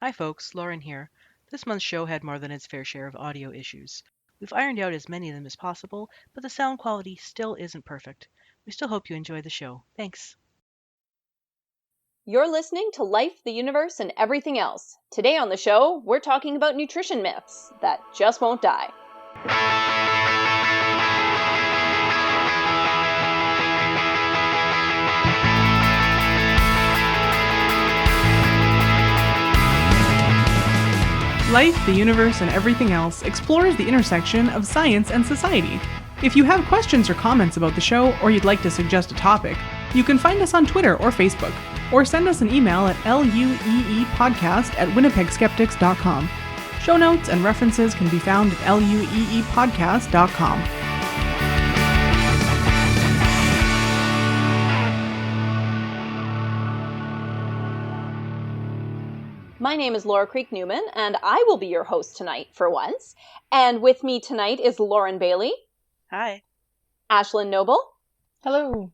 Hi folks, Lauren here. This month's show had more than its fair share of audio issues. We've ironed out as many of them as possible, but the sound quality still isn't perfect. We still hope you enjoy the show. Thanks. You're listening to Life, the Universe, and Everything Else. Today on the show, we're talking about nutrition myths that just won't die. Life, the Universe, and Everything Else explores the intersection of science and society. If you have questions or comments about the show, or you'd like to suggest a topic, you can find us on Twitter or Facebook, or send us an email at lueepodcast@winnipegskeptics.com. Show notes and references can be found at lueepodcast.com. My name is Laura Creek Newman, and I will be your host tonight for once. And with me tonight is Lauren Bailey. Hi. Ashlyn Noble. Hello.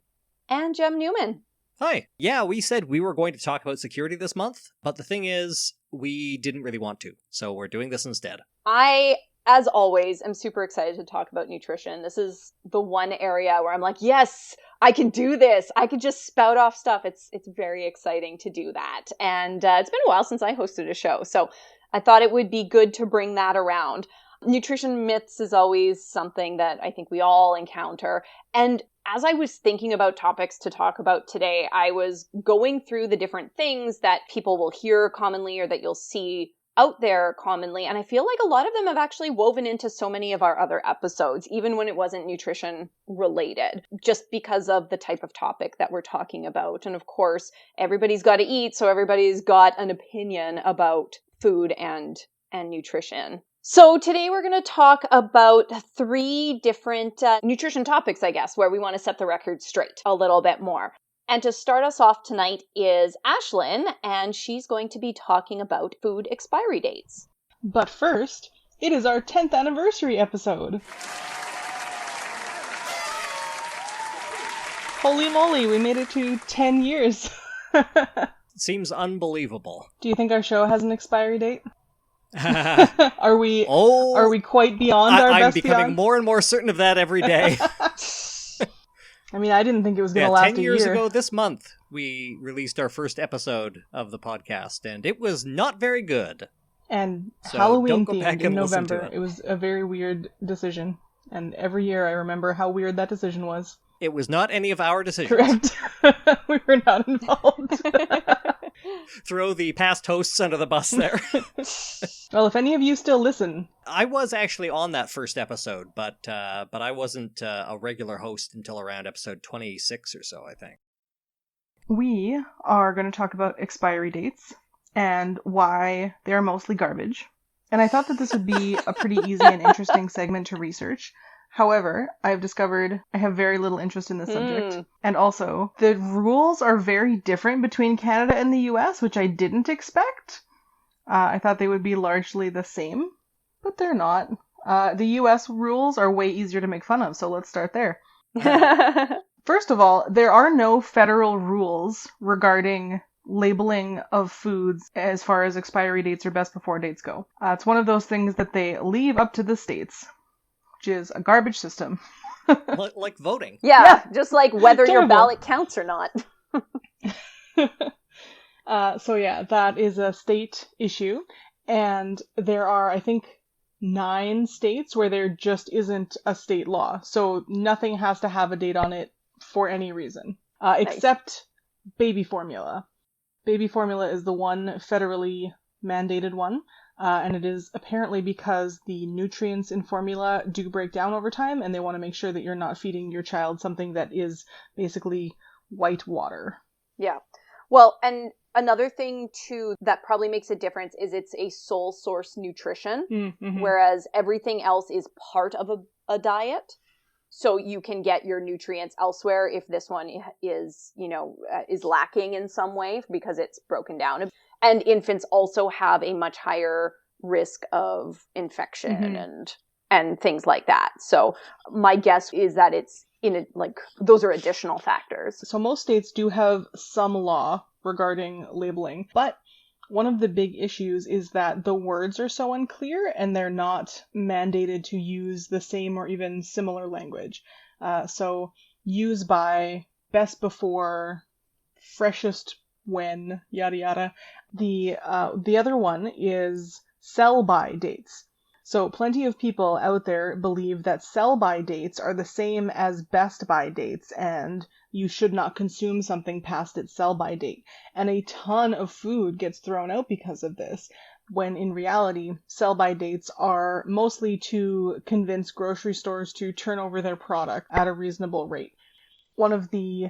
And Jem Newman. Hi. Yeah, we said we were going to talk about security this month, but the thing is, we didn't really want to, so we're doing this instead. I, as always, am super excited to talk about nutrition. This is the one area where I'm like, yes, I can do this. I can just spout off stuff. It's very exciting to do that. And it's been a while since I hosted a show, so I thought it would be good to bring that around. Nutrition myths is always something that I think we all encounter. And as I was thinking about topics to talk about today, I was going through the different things that people will hear commonly or that you'll see out there commonly. And I feel like a lot of them have actually woven into so many of our other episodes, even when it wasn't nutrition related, just because of the type of topic that we're talking about. And of course, everybody's got to eat, so everybody's got an opinion about food and nutrition. So today we're going to talk about 3 different nutrition topics, I guess, where we want to set the record straight a little bit more. And to start us off tonight is Ashlyn, and she's going to be talking about food expiry dates. But first, it is our 10th anniversary episode. Holy moly, we made it to 10 years. Seems unbelievable. Do you think our show has an expiry date? Are we quite beyond our I'm best becoming beyond? more and more certain of that every day. I mean, I didn't think it was going to last 10 years a year. ago this month, we released our first episode of the podcast, and it was not very good. And So Halloween don't go themed back in and listen to November. it. It was a very weird decision. And every year I remember how weird that decision was. It was not any of our decisions. Correct. We were not involved. Throw the past hosts under the bus there. Well, if any of you still listen. I was actually on that first episode, but I wasn't a regular host until around episode 26 or so, I think. We are going to talk about expiry dates and why they are mostly garbage. And I thought that this would be a pretty easy and interesting segment to research. However, I've discovered I have very little interest in this subject. And also, the rules are very different between Canada and the US, which I didn't expect. I thought they would be largely the same, but they're not. The US rules are way easier to make fun of, so let's start there. First of all, there are no federal rules regarding labeling of foods as far as expiry dates or best before dates go. It's one of those things that they leave up to the states, which is a garbage system. Like voting. Yeah, just like whether your Terrible. ballot counts or not. So yeah, that is a state issue. And there are, I think, 9 states where there just isn't a state law. So nothing has to have a date on it for any reason, except baby formula. Baby formula is the one federally mandated one. And it is apparently because the nutrients in formula do break down over time, and they want to make sure that you're not feeding your child something that is basically white water. Yeah. Well, and another thing too that probably makes a difference is it's a sole source nutrition, Mm-hmm. whereas everything else is part of a diet. So you can get your nutrients elsewhere if this one is, is lacking in some way because it's broken down. And infants also have a much higher risk of infection and things like that. So my guess is that it's those are additional factors. So most states do have some law regarding labeling, but one of the big issues is that the words are so unclear and they're not mandated to use the same or even similar language. So use by, best before, freshest when, yada yada. The other one is sell by dates. So plenty of people out there believe that sell by dates are the same as best by dates and you should not consume something past its sell by date. And a ton of food gets thrown out because of this, when in reality, sell by dates are mostly to convince grocery stores to turn over their product at a reasonable rate. One of the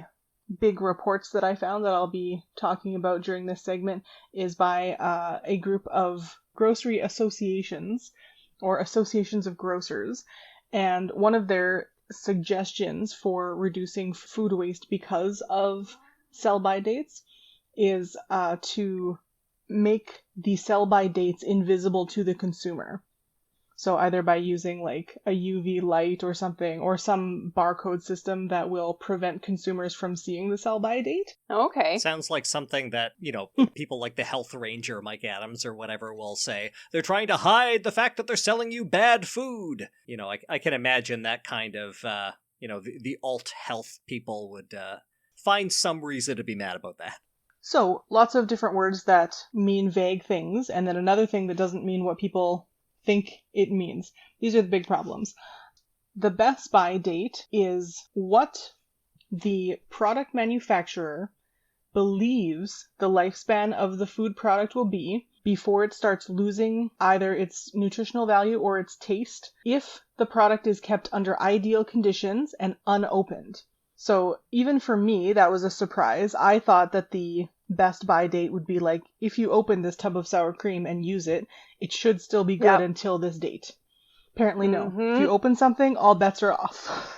big reports that I found that I'll be talking about during this segment is by a group of grocery associations or associations of grocers, and one of their suggestions for reducing food waste because of sell-by dates is to make the sell-by dates invisible to the consumer. So either by using like a UV light or something, or some barcode system that will prevent consumers from seeing the sell-by date. Okay. Sounds like something that, people like the health ranger, Mike Adams or whatever, will say. They're trying to hide the fact that they're selling you bad food. I can imagine that kind of, the alt health people would find some reason to be mad about that. So lots of different words that mean vague things, and then another thing that doesn't mean what people think it means. These are the big problems. The best by date is what the product manufacturer believes the lifespan of the food product will be before it starts losing either its nutritional value or its taste if the product is kept under ideal conditions and unopened. So even for me, that was a surprise. I thought that the best by date would be like, if you open this tub of sour cream and use it, it should still be good until this date. Apparently no. Mm-hmm. If you open something, all bets are off.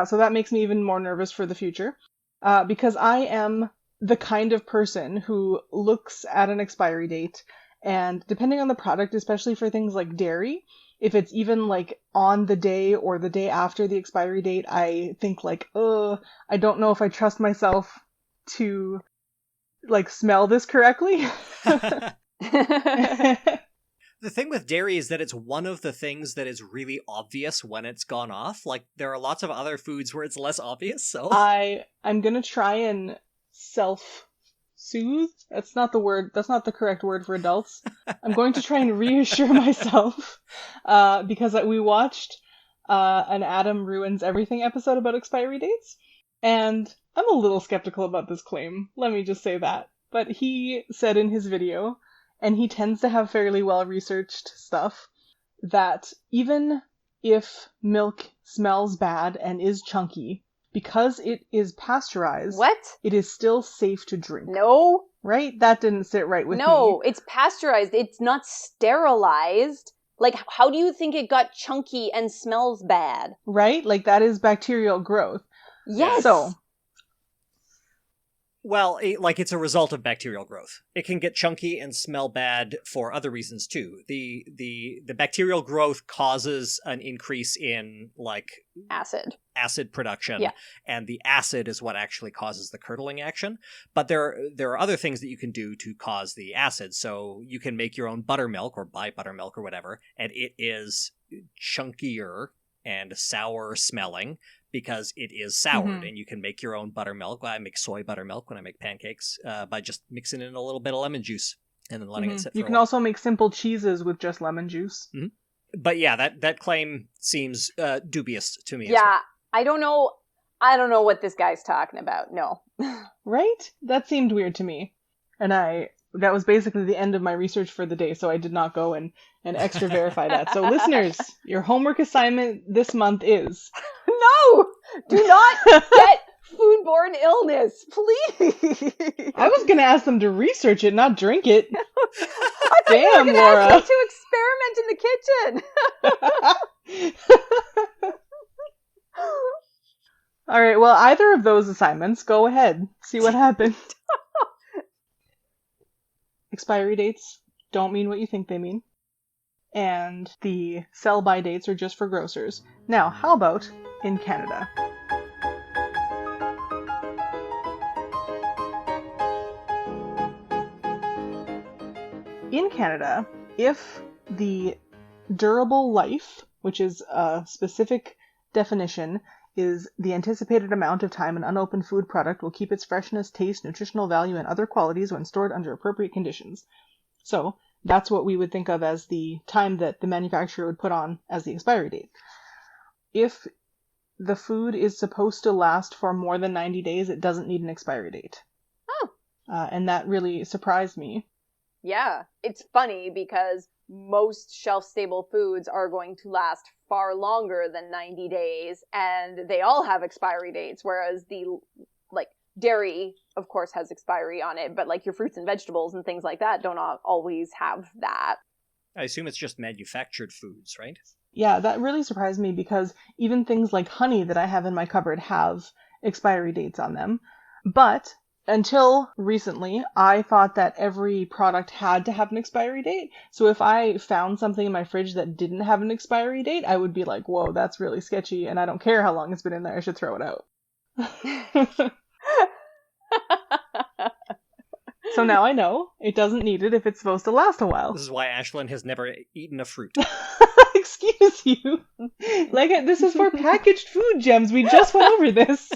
So that makes me even more nervous for the future. Because I am the kind of person who looks at an expiry date, and depending on the product, especially for things like dairy, if it's even like on the day or the day after the expiry date, I think like, I don't know if I trust myself to like smell this correctly. The thing with dairy is that it's one of the things that is really obvious when it's gone off. Like, there are lots of other foods where it's less obvious, so... I'm gonna try and self-soothe? That's not the correct word for adults. I'm going to try and reassure myself, because we watched an Adam Ruins Everything episode about expiry dates, and I'm a little skeptical about this claim. Let me just say that. But he said in his video, and he tends to have fairly well-researched stuff, that even if milk smells bad and is chunky, because it is pasteurized, What? it is still safe to drink. No. Right? That didn't sit right with me. No, it's pasteurized. It's not sterilized. Like, how do you think it got chunky and smells bad? Right? Like, that is bacterial growth. Yes. So... Well, it's a result of bacterial growth. It can get chunky and smell bad for other reasons too. The bacterial growth causes an increase in acid production, and the acid is what actually causes the curdling action. But there are other things that you can do to cause the acid. So you can make your own buttermilk or buy buttermilk or whatever, and it is chunkier and sour smelling, because it is soured, and you can make your own buttermilk. I make soy buttermilk when I make pancakes by just mixing in a little bit of lemon juice and then letting it sit for a while. You can also make simple cheeses with just lemon juice. Mm-hmm. But yeah, that claim seems dubious to me. Yeah, as well. I don't know what this guy's talking about. No. Right? That seemed weird to me. And that was basically the end of my research for the day, so I did not go and extra verify that. So listeners, your homework assignment this month is... No! Do not get foodborne illness, please! I was going to ask them to research it, not drink it. I thought you were going to Laura. ask them to experiment in the kitchen! All right, well, either of those assignments, go ahead. See what happens. Expiry dates don't mean what you think they mean. And the sell-by dates are just for grocers. Now, how about in Canada? Canada, if the durable life, which is a specific definition, is the anticipated amount of time an unopened food product will keep its freshness, taste, nutritional value, and other qualities when stored under appropriate conditions. So that's what we would think of as the time that the manufacturer would put on as the expiry date. If the food is supposed to last for more than 90 days, it doesn't need an expiry date. Oh. And that really surprised me. Yeah, it's funny because most shelf-stable foods are going to last far longer than 90 days, and they all have expiry dates, whereas dairy, of course, has expiry on it, but your fruits and vegetables and things like that don't always have that. I assume it's just manufactured foods, right? Yeah, that really surprised me because even things like honey that I have in my cupboard have expiry dates on them. But until recently, I thought that every product had to have an expiry date. So if I found something in my fridge that didn't have an expiry date, I would be like, whoa, that's really sketchy, and I don't care how long it's been in there, I should throw it out. So now I know it doesn't need it if it's supposed to last a while. This is why Ashlyn has never eaten a fruit. Excuse you. This is for packaged food, Gems. We just went over this.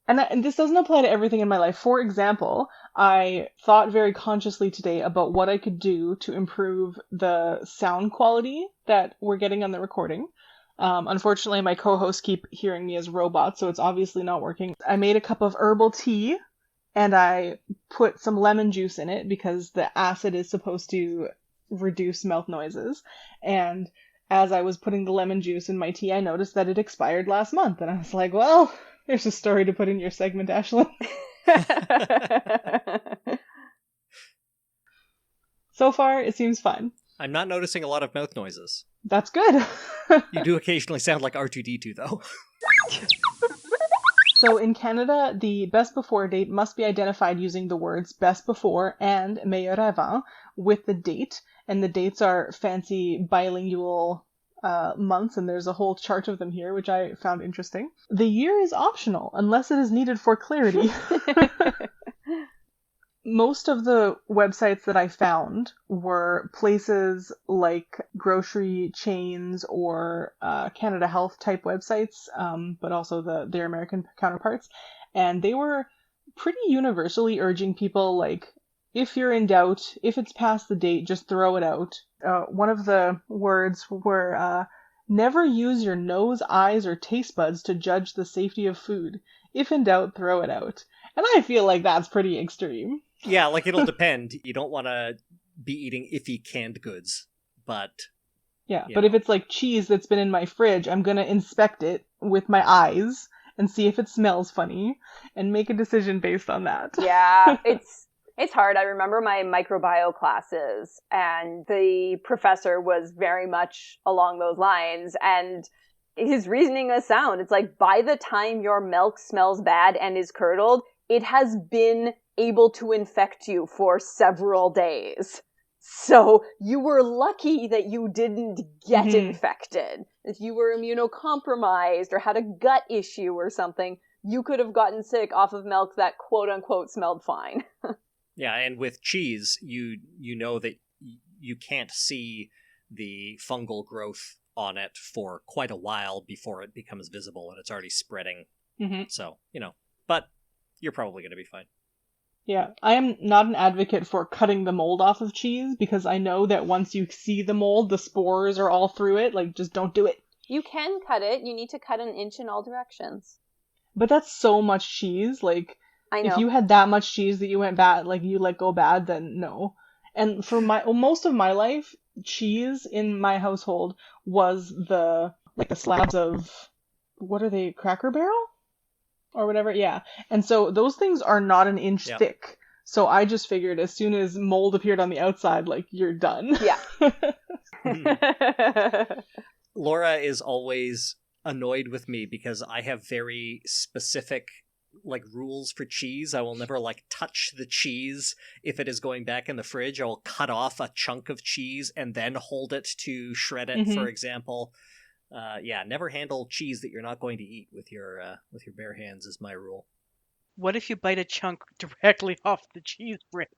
And this doesn't apply to everything in my life. For example, I thought very consciously today about what I could do to improve the sound quality that we're getting on the recording. Unfortunately, my co-hosts keep hearing me as robots, so it's obviously not working. I made a cup of herbal tea, and I put some lemon juice in it because the acid is supposed to reduce mouth noises. And as I was putting the lemon juice in my tea, I noticed that it expired last month. And I was like, well, there's a story to put in your segment, Ashlyn. So far, it seems fine. I'm not noticing a lot of mouth noises. That's good. You do occasionally sound like R2-D2, though. So in Canada, the best before date must be identified using the words best before and meilleur avant with the date. And the dates are fancy bilingual months, and there's a whole chart of them here, which I found interesting. The year is optional, unless it is needed for clarity. Most of the websites that I found were places like grocery chains or Canada Health type websites, but also their American counterparts. And they were pretty universally urging people, if you're in doubt, if it's past the date, just throw it out. One of the words were, never use your nose, eyes, or taste buds to judge the safety of food. If in doubt, throw it out. And I feel like that's pretty extreme. Yeah, it'll depend. You don't want to be eating iffy canned goods, but... Yeah, but if it's cheese that's been in my fridge, I'm gonna inspect it with my eyes and see if it smells funny and make a decision based on that. Yeah, it's hard. I remember my microbiome classes, and the professor was very much along those lines, and his reasoning was sound. It's by the time your milk smells bad and is curdled, it has been able to infect you for several days. So you were lucky that you didn't get infected. If you were immunocompromised or had a gut issue or something, you could have gotten sick off of milk that quote-unquote smelled fine. Yeah, and with cheese, you know that you can't see the fungal growth on it for quite a while before it becomes visible and it's already spreading. Mm-hmm. So, but you're probably going to be fine. Yeah, I am not an advocate for cutting the mold off of cheese because I know that once you see the mold, the spores are all through it. Just don't do it. You can cut it. You need to cut an inch in all directions. But that's so much cheese. I know. If you had that much cheese that you went bad, you let go bad, then no. And for most of my life, cheese in my household was the slabs of, what are they, Cracker Barrel? Or whatever, yeah. And so those things are not an inch thick. So I just figured as soon as mold appeared on the outside, you're done. Yeah. Laura is always annoyed with me because I have very specific rules for cheese. I will never touch the cheese if it is going back in the fridge. I will cut off a chunk of cheese and then hold it to shred it, for example. Never handle cheese that you're not going to eat with your bare hands is my rule. What if you bite a chunk directly off the cheese brick?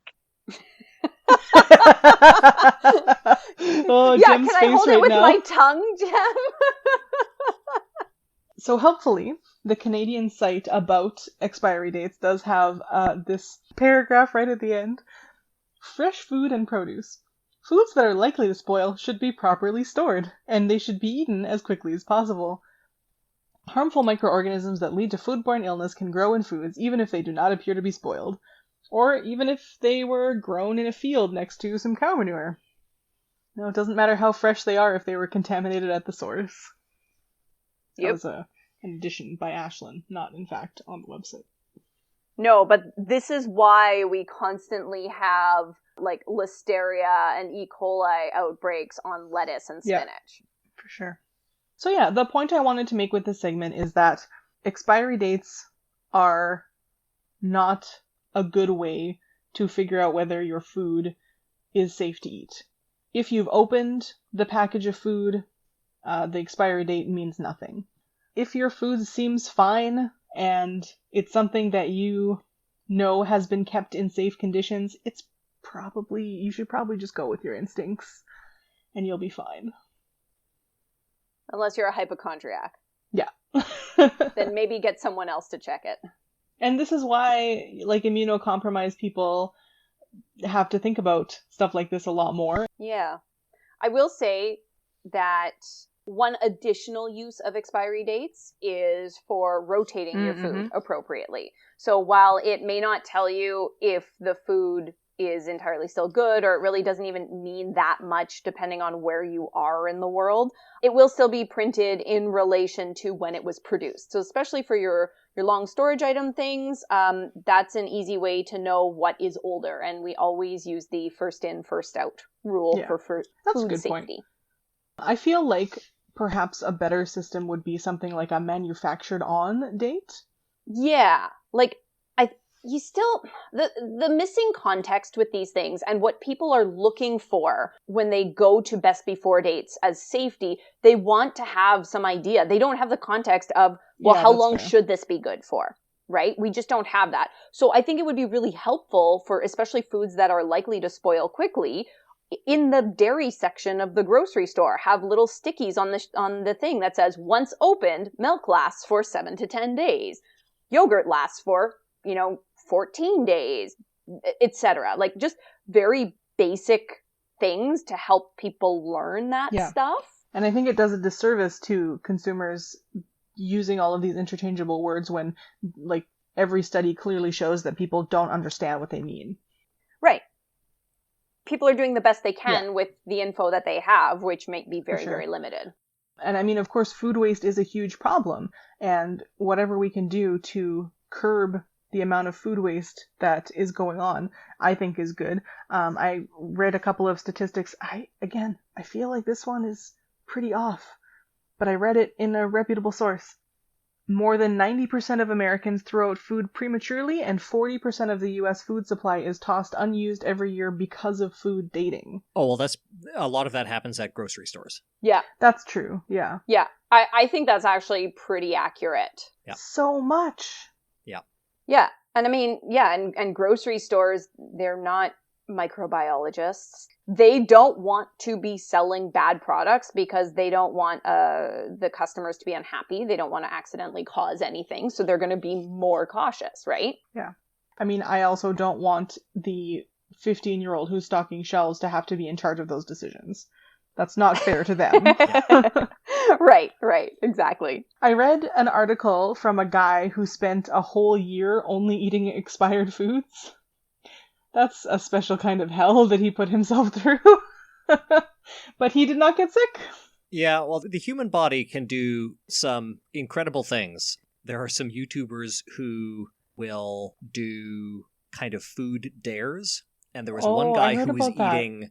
Oh, Yeah, Jem's can I face hold it right with now. my tongue, Jem? So helpfully, the Canadian site about expiry dates does have this paragraph right at the end. Fresh food and produce. Foods that are likely to spoil should be properly stored, and they should be eaten as quickly as possible. Harmful microorganisms that lead to foodborne illness can grow in foods even if they do not appear to be spoiled, or even if they were grown in a field next to some cow manure. No, it doesn't matter how fresh they are if they were contaminated at the source. That Yep. was an addition by Ashlyn, not in fact on the website. No, but this is why we constantly have like Listeria and E. coli outbreaks on lettuce and Yeah. spinach. For sure. So yeah, the point I wanted to make with this segment is that expiry dates are not a good way to figure out whether your food is safe to eat. If you've opened the package of food, the expiry date means nothing. If your food seems fine and it's something that you know has been kept in safe conditions, you should probably just go with your instincts and you'll be fine. Unless you're a hypochondriac. Yeah. Then maybe get someone else to check it. And this is why, like, immunocompromised people have to think about stuff like this a lot more. Yeah. I will say that one additional use of expiry dates is for rotating your food appropriately. So while it may not tell you if the food is entirely still good, or it really doesn't even mean that much depending on where you are in the world, it will still be printed in relation to when it was produced. So especially for your long storage item things, that's an easy way to know what is older. And we always use the first in, first out rule for That's a food good safety. point. I feel like perhaps a better system would be something like a manufactured on date. Yeah, like the missing context with these things and what people are looking for when they go to best before dates as safety, they want to have some idea. They don't have the context of, well, how long should this be good for, right? We just don't have that. So I think it would be really helpful for especially foods that are likely to spoil quickly. In the dairy section of the grocery store, have little stickies on the thing that says, once opened, milk lasts for 7 to 10 days. Yogurt lasts for, 14 days, etc. Like just very basic things to help people learn that stuff. And I think it does a disservice to consumers using all of these interchangeable words when, like, every study clearly shows that people don't understand what they mean. Right. People are doing the best they can with the info that they have, which might be very, very limited. And I mean, of course, food waste is a huge problem. And whatever we can do to curb the amount of food waste that is going on, I think is good. I read a couple of statistics. I feel like this one is pretty off, but I read it in a reputable source. More than 90% of Americans throw out food prematurely, and 40% of the U.S. food supply is tossed unused every year because of food dating. Oh, well, a lot of that happens at grocery stores. Yeah. That's true, yeah. Yeah, I think that's actually pretty accurate. Yeah. So much. Yeah. Yeah, and I mean, and grocery stores, they're not microbiologists. They don't want to be selling bad products because they don't want the customers to be unhappy. They don't want to accidentally cause anything. So they're going to be more cautious, right? Yeah. I mean, I also don't want the 15-year-old who's stocking shelves to have to be in charge of those decisions. That's not fair to them. Right, exactly. I read an article from a guy who spent a whole year only eating expired foods. That's a special kind of hell that he put himself through. But he did not get sick. Yeah, well, the human body can do some incredible things. There are some YouTubers who will do kind of food dares. And there was one guy who was eating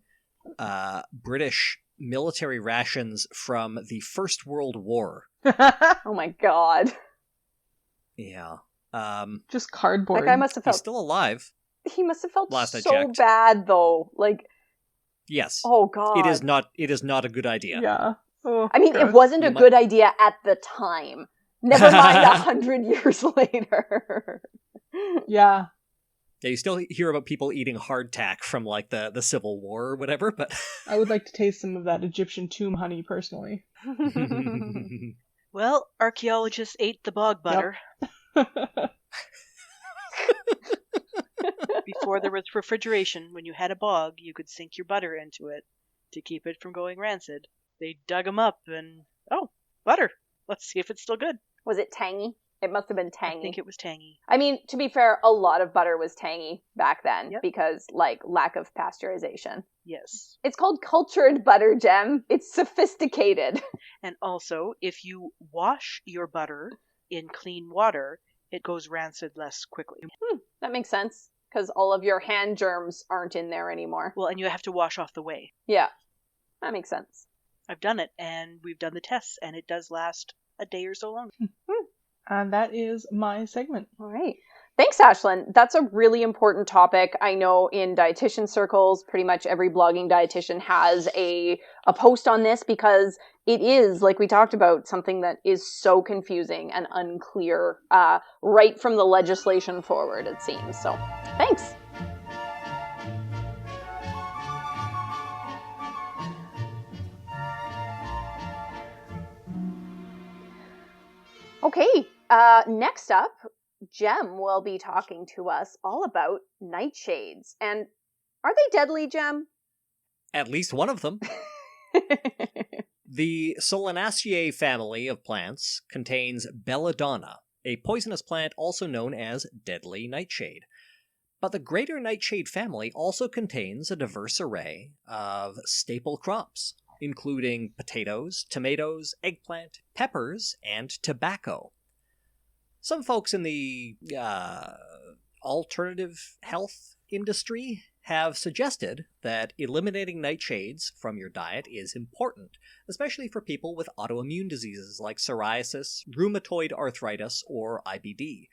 British military rations from the First World War. Oh my god. Yeah. Just cardboard. That guy must have felt... He's still alive. He must have felt Last I so checked. bad, though. Like, yes. Oh god. It is not a good idea. Yeah. Oh, I mean, gross. it wasn't a good idea at the time. Never mind 100 years later. Yeah. Yeah, you still hear about people eating hardtack from like the Civil War or whatever, but I would like to taste some of that Egyptian tomb honey personally. Well, archaeologists ate the bog butter. Before there was refrigeration, when you had a bog, you could sink your butter into it to keep it from going rancid. They dug them up and, oh, butter. Let's see if it's still good. Was it tangy? It must have been tangy. I think it was tangy. I mean, to be fair, a lot of butter was tangy back then Yep. because, like, lack of pasteurization. Yes. It's called cultured butter, Jem. It's sophisticated. And also, if you wash your butter in clean water, it goes rancid less quickly. That makes sense because all of your hand germs aren't in there anymore. Well, and you have to wash off the whey. Yeah, that makes sense. I've done it, and we've done the tests, and it does last a day or so longer. And that is my segment. All right. Thanks, Ashlyn. That's a really important topic. I know in dietitian circles, pretty much every blogging dietitian has a post on this because it is, like we talked about, something that is so confusing and unclear right from the legislation forward, it seems. So, thanks. Okay, next up, Jem will be talking to us all about nightshades. And are they deadly, Jem? at least one of them. The Solanaceae family of plants contains belladonna, a poisonous plant also known as deadly nightshade. But the greater nightshade family also contains a diverse array of staple crops, including potatoes, tomatoes, eggplant, peppers, and tobacco. Some folks in the alternative health industry have suggested that eliminating nightshades from your diet is important, especially for people with autoimmune diseases like psoriasis, rheumatoid arthritis, or IBD,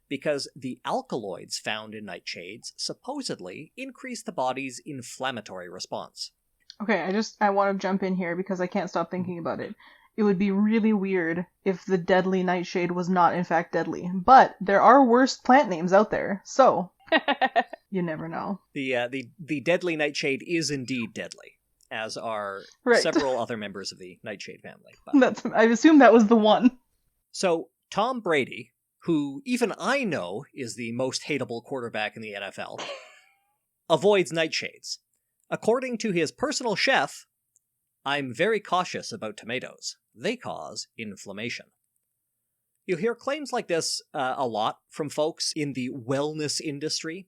because the alkaloids found in nightshades supposedly increase the body's inflammatory response. Okay, I want to jump in here because I can't stop thinking about it. It would be really weird if the deadly nightshade was not in fact deadly. But there are worse plant names out there, so you never know. The deadly nightshade is indeed deadly, as are Right. several other members of the nightshade family. But... I assume that was the one. So, Tom Brady, who even I know is the most hateable quarterback in the NFL, avoids nightshades. According to his personal chef, I'm very cautious about tomatoes. They cause inflammation. You'll hear claims like this a lot from folks in the wellness industry.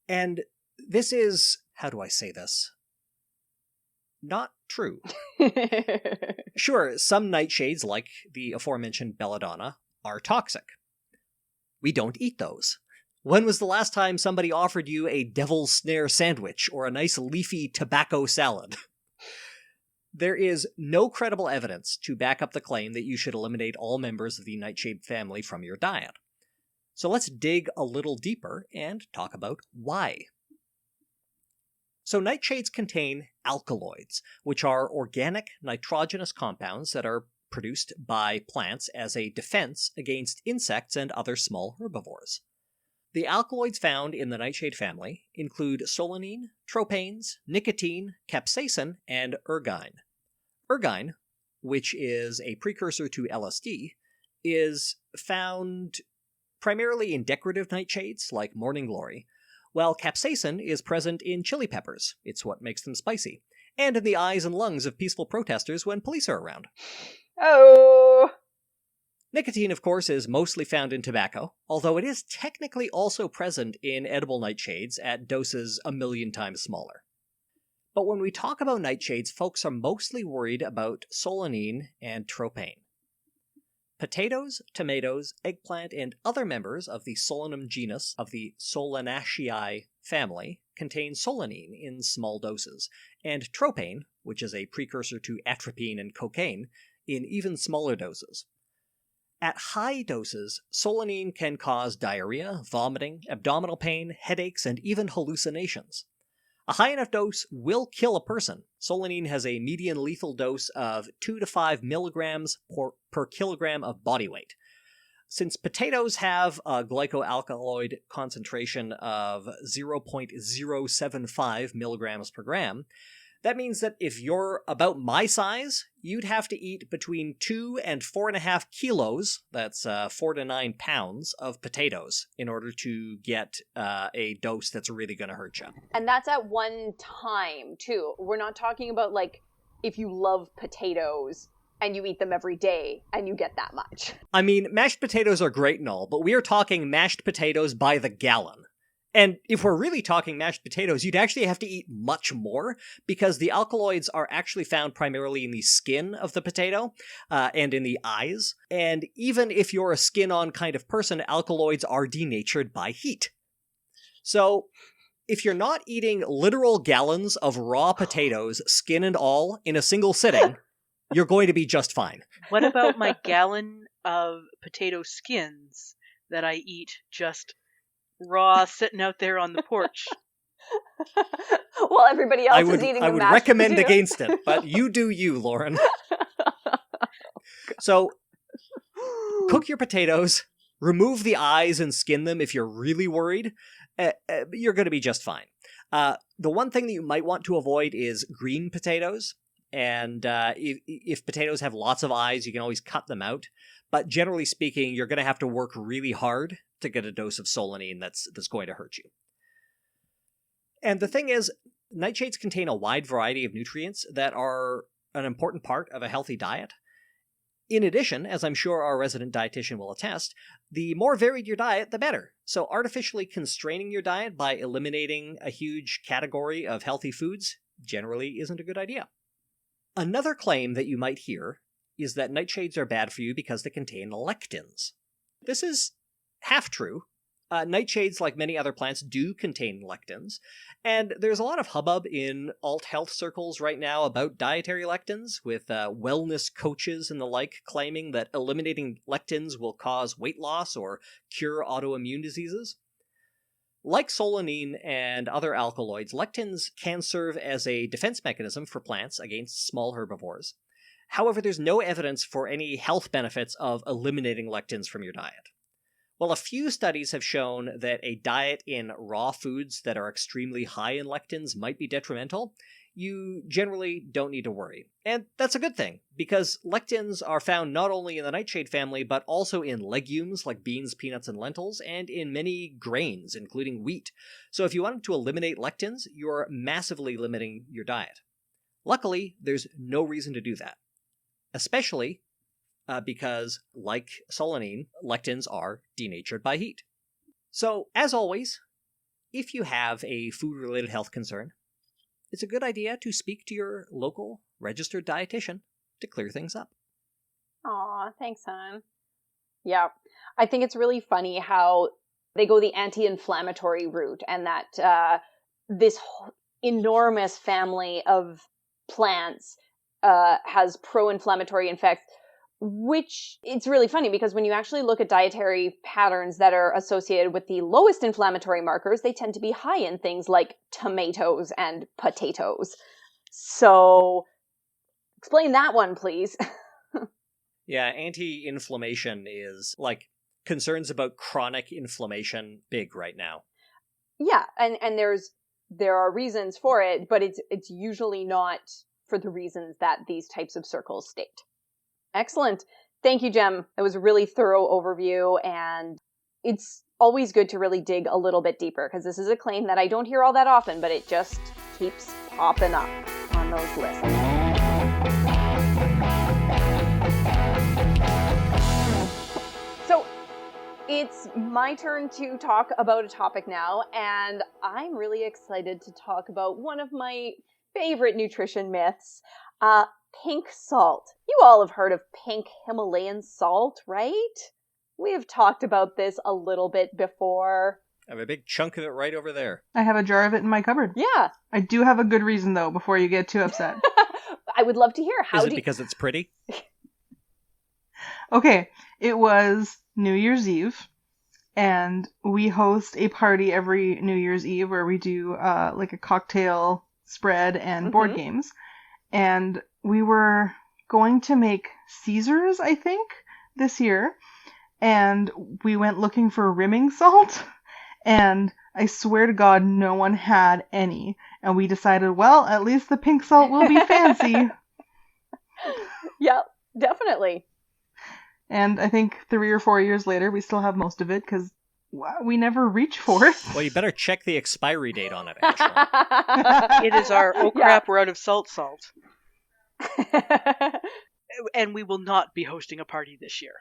And this is, how do I say this? Not true. Sure, some nightshades, like the aforementioned belladonna, are toxic. We don't eat those. When was the last time somebody offered you a devil's snare sandwich or a nice leafy tobacco salad? There is no credible evidence to back up the claim that you should eliminate all members of the nightshade family from your diet. So let's dig a little deeper and talk about why. So nightshades contain alkaloids, which are organic nitrogenous compounds that are produced by plants as a defense against insects and other small herbivores. The alkaloids found in the nightshade family include solanine, tropanes, nicotine, capsaicin, and ergine. Ergine, which is a precursor to LSD, is found primarily in decorative nightshades like Morning Glory, while capsaicin is present in chili peppers, it's what makes them spicy, and in the eyes and lungs of peaceful protesters when police are around. Oh! Nicotine, of course, is mostly found in tobacco, although it is technically also present in edible nightshades at doses 1,000,000 times smaller. But when we talk about nightshades, folks are mostly worried about solanine and tropane. Potatoes, tomatoes, eggplant, and other members of the Solanum genus of the Solanaceae family contain solanine in small doses, and tropane, which is a precursor to atropine and cocaine, in even smaller doses. At high doses, solanine can cause diarrhea, vomiting, abdominal pain, headaches, and even hallucinations. A high enough dose will kill a person. Solanine has a median lethal dose of 2 to 5 milligrams per kilogram of body weight. Since potatoes have a glycoalkaloid concentration of 0.075 milligrams per gram, that means that if you're about my size, you'd have to eat between 2 and 4.5 kilos, that's 4 to 9 pounds, of potatoes in order to get a dose that's really going to hurt you. And that's at one time, too. We're not talking about, like, if you love potatoes and you eat them every day and you get that much. I mean, mashed potatoes are great and all, but we are talking mashed potatoes by the gallon. And if we're really talking mashed potatoes, you'd actually have to eat much more, because the alkaloids are actually found primarily in the skin of the potato and in the eyes. And even if you're a skin-on kind of person, alkaloids are denatured by heat. So if you're not eating literal gallons of raw potatoes, skin and all, in a single sitting, you're going to be just fine. What about my gallon of potato skins that I eat just raw, sitting out there on the porch? Well, everybody else is eating the mashed I would recommend potatoes. against it, but you do you, Lauren. So, cook your potatoes, remove the eyes and skin them if you're really worried. You're going to be just fine. The one thing that you might want to avoid is green potatoes. And if potatoes have lots of eyes, you can always cut them out. But generally speaking, you're going to have to work really hard to get a dose of solanine that's going to hurt you. And the thing is, nightshades contain a wide variety of nutrients that are an important part of a healthy diet. In addition, as I'm sure our resident dietitian will attest, the more varied your diet, the better. So artificially constraining your diet by eliminating a huge category of healthy foods generally isn't a good idea. Another claim that you might hear is that nightshades are bad for you because they contain lectins. This is half true. Nightshades, like many other plants, do contain lectins, and there's a lot of hubbub in alt-health circles right now about dietary lectins, with wellness coaches and the like claiming that eliminating lectins will cause weight loss or cure autoimmune diseases. Like solanine and other alkaloids, lectins can serve as a defense mechanism for plants against small herbivores. However, there's no evidence for any health benefits of eliminating lectins from your diet. While a few studies have shown that a diet in raw foods that are extremely high in lectins might be detrimental, you generally don't need to worry. And that's a good thing, because lectins are found not only in the nightshade family, but also in legumes like beans, peanuts, and lentils, and in many grains, including wheat. So if you wanted to eliminate lectins, you're massively limiting your diet. Luckily, there's no reason to do that, especially because, like solanine, lectins are denatured by heat. So, as always, if you have a food-related health concern, it's a good idea to speak to your local registered dietitian to clear things up. Aw, thanks, hon. Yeah, I think it's really funny how they go the anti-inflammatory route, and that this enormous family of plants has pro-inflammatory effects, which it's really funny because when you actually look at dietary patterns that are associated with the lowest inflammatory markers, they tend to be high in things like tomatoes and potatoes. So explain that one, please. Yeah, anti-inflammation is like concerns about chronic inflammation big right now. Yeah, and there are reasons for it, but it's usually not for the reasons that these types of circles state. Excellent. Thank you, Jem. That was a really thorough overview, and it's always good to really dig a little bit deeper, because this is a claim that I don't hear all that often, but it just keeps popping up on those lists. So it's my turn to talk about a topic now, and I'm really excited to talk about one of my favorite nutrition myths, pink salt. You all have heard of pink Himalayan salt, right? We have talked about this a little bit before. I have a big chunk of it right over there. I have a jar of it in my cupboard. Yeah. I do have a good reason, though, before you get too upset. I would love to hear. Is it because it's pretty? Okay, it was New Year's Eve, and we host a party every New Year's Eve where we do like a cocktail spread and board games. And we were going to make Caesars, I think, this year. And we went looking for rimming salt. And I swear to God, no one had any. And we decided, well, at least the pink salt will be fancy. Yep, definitely. And I think 3 or 4 years later, we still have most of it because we never reach for it. Well, you better check the expiry date on it, Ashley. It is our, oh crap, we're out of salt. And we will not be hosting a party this year.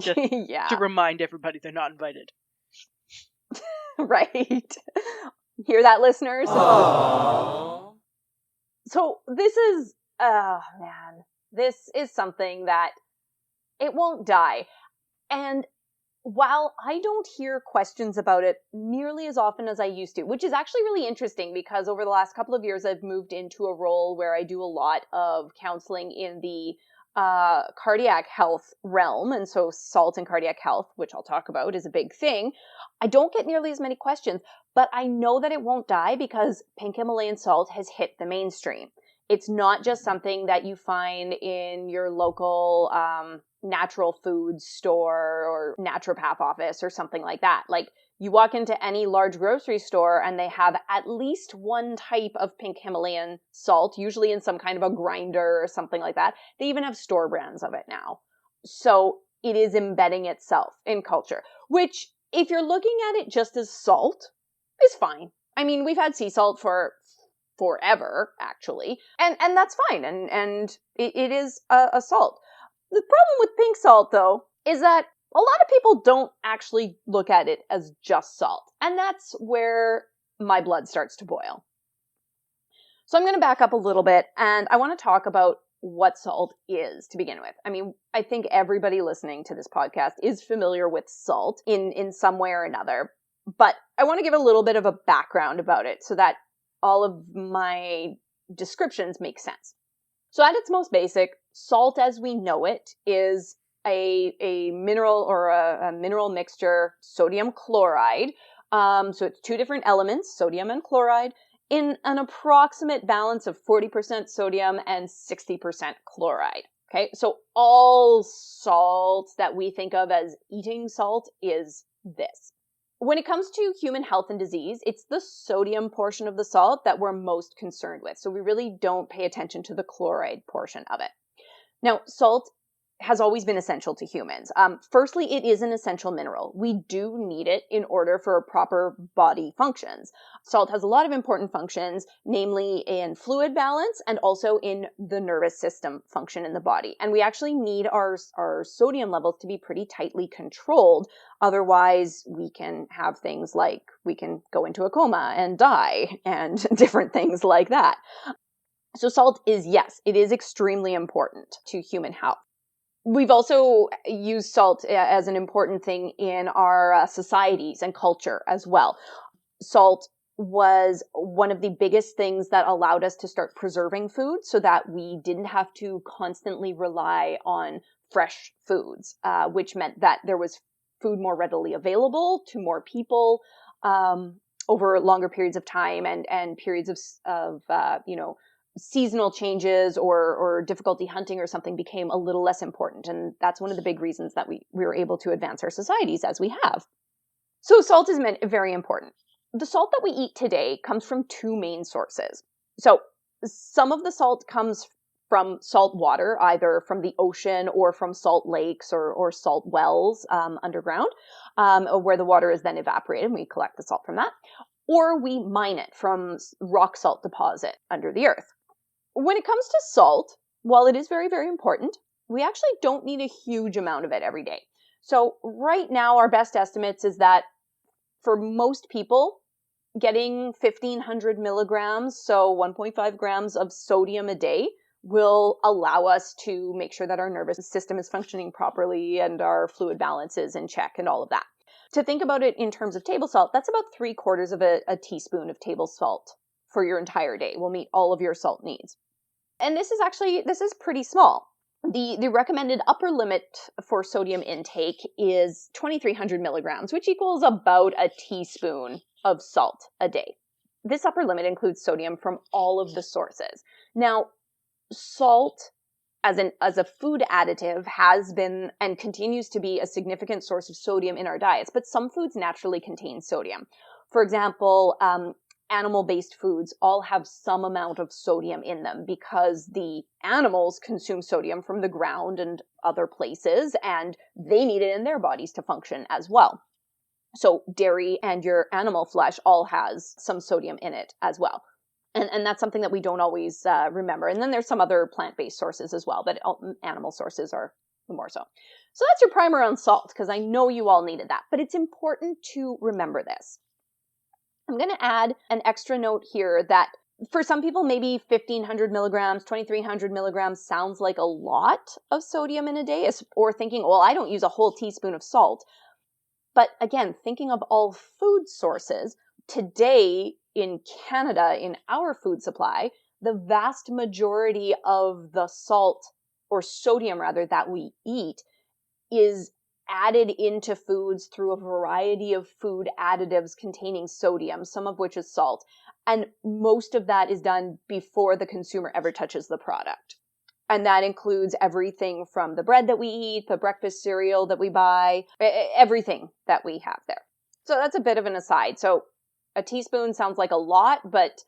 Just to remind everybody they're not invited. Right. Hear that, listeners? Aww. So this is, this is something that it won't die. And while I don't hear questions about it nearly as often as I used to, which is actually really interesting because over the last couple of years, I've moved into a role where I do a lot of counseling in the cardiac health realm. And so salt and cardiac health, which I'll talk about, is a big thing. I don't get nearly as many questions, but I know that it won't die because pink Himalayan salt has hit the mainstream. It's not just something that you find in your local natural food store or naturopath office or something like that. Like you walk into any large grocery store and they have at least one type of pink Himalayan salt, usually in some kind of a grinder or something like that. They even have store brands of it now. So it is embedding itself in culture, which if you're looking at it just as salt is fine. I mean, we've had sea salt for forever, actually, and that's fine, and it is a salt. The problem with pink salt, though, is that a lot of people don't actually look at it as just salt, and that's where my blood starts to boil. So I'm going to back up a little bit, and I want to talk about what salt is to begin with. I mean, I think everybody listening to this podcast is familiar with salt in some way or another, but I want to give a little bit of a background about it so that all of my descriptions make sense. So at its most basic, salt as we know it is a mineral or a mineral mixture, sodium chloride. So it's two different elements, sodium and chloride, in an approximate balance of 40% sodium and 60% chloride. Okay, so all salt that we think of as eating salt is this. When it comes to human health and disease, it's the sodium portion of the salt that we're most concerned with. So we really don't pay attention to the chloride portion of it. Now, salt has always been essential to humans. Firstly, it is an essential mineral. We do need it in order for proper body functions. Salt has a lot of important functions, namely in fluid balance and also in the nervous system function in the body. And we actually need our sodium levels to be pretty tightly controlled. Otherwise, we can have things like we can go into a coma and die and different things like that. So salt is, yes, it is extremely important to human health. We've also used salt as an important thing in our societies and culture as well. Salt was one of the biggest things that allowed us to start preserving food so that we didn't have to constantly rely on fresh foods, which meant that there was food more readily available to more people over longer periods of time and periods of seasonal changes or difficulty hunting or something became a little less important. And that's one of the big reasons that we were able to advance our societies as we have. So salt is very important. The salt that we eat today comes from two main sources. So some of the salt comes from salt water, either from the ocean or from salt lakes or salt wells underground, where the water is then evaporated and we collect the salt from that. Or we mine it from rock salt deposit under the earth. When it comes to salt, while it is very, very important, we actually don't need a huge amount of it every day. So right now, our best estimates is that for most people, getting 1,500 milligrams, so 1.5 grams of sodium a day, will allow us to make sure that our nervous system is functioning properly and our fluid balance is in check and all of that. To think about it in terms of table salt, that's about 3/4 of a teaspoon of table salt for your entire day. Will meet all of your salt needs. And this is pretty small. The recommended upper limit for sodium intake is 2,300 milligrams, which equals about a teaspoon of salt a day. This upper limit includes sodium from all of the sources. Now, salt as a food additive has been and continues to be a significant source of sodium in our diets, but some foods naturally contain sodium. For example, animal-based foods all have some amount of sodium in them because the animals consume sodium from the ground and other places, and they need it in their bodies to function as well. So dairy and your animal flesh all has some sodium in it as well. And that's something that we don't always remember. And then there's some other plant-based sources as well, but animal sources are more so. So that's your primer on salt, because I know you all needed that. But it's important to remember this. I'm going to add an extra note here that for some people, maybe 1,500 milligrams, 2,300 milligrams sounds like a lot of sodium in a day, or thinking, well, I don't use a whole teaspoon of salt. But again, thinking of all food sources, today in Canada, in our food supply, the vast majority of the salt, or sodium rather, that we eat is added into foods through a variety of food additives containing sodium, some of which is salt. And most of that is done before the consumer ever touches the product. And that includes everything from the bread that we eat, the breakfast cereal that we buy, everything that we have there. So that's a bit of an aside. So a teaspoon sounds like a lot, but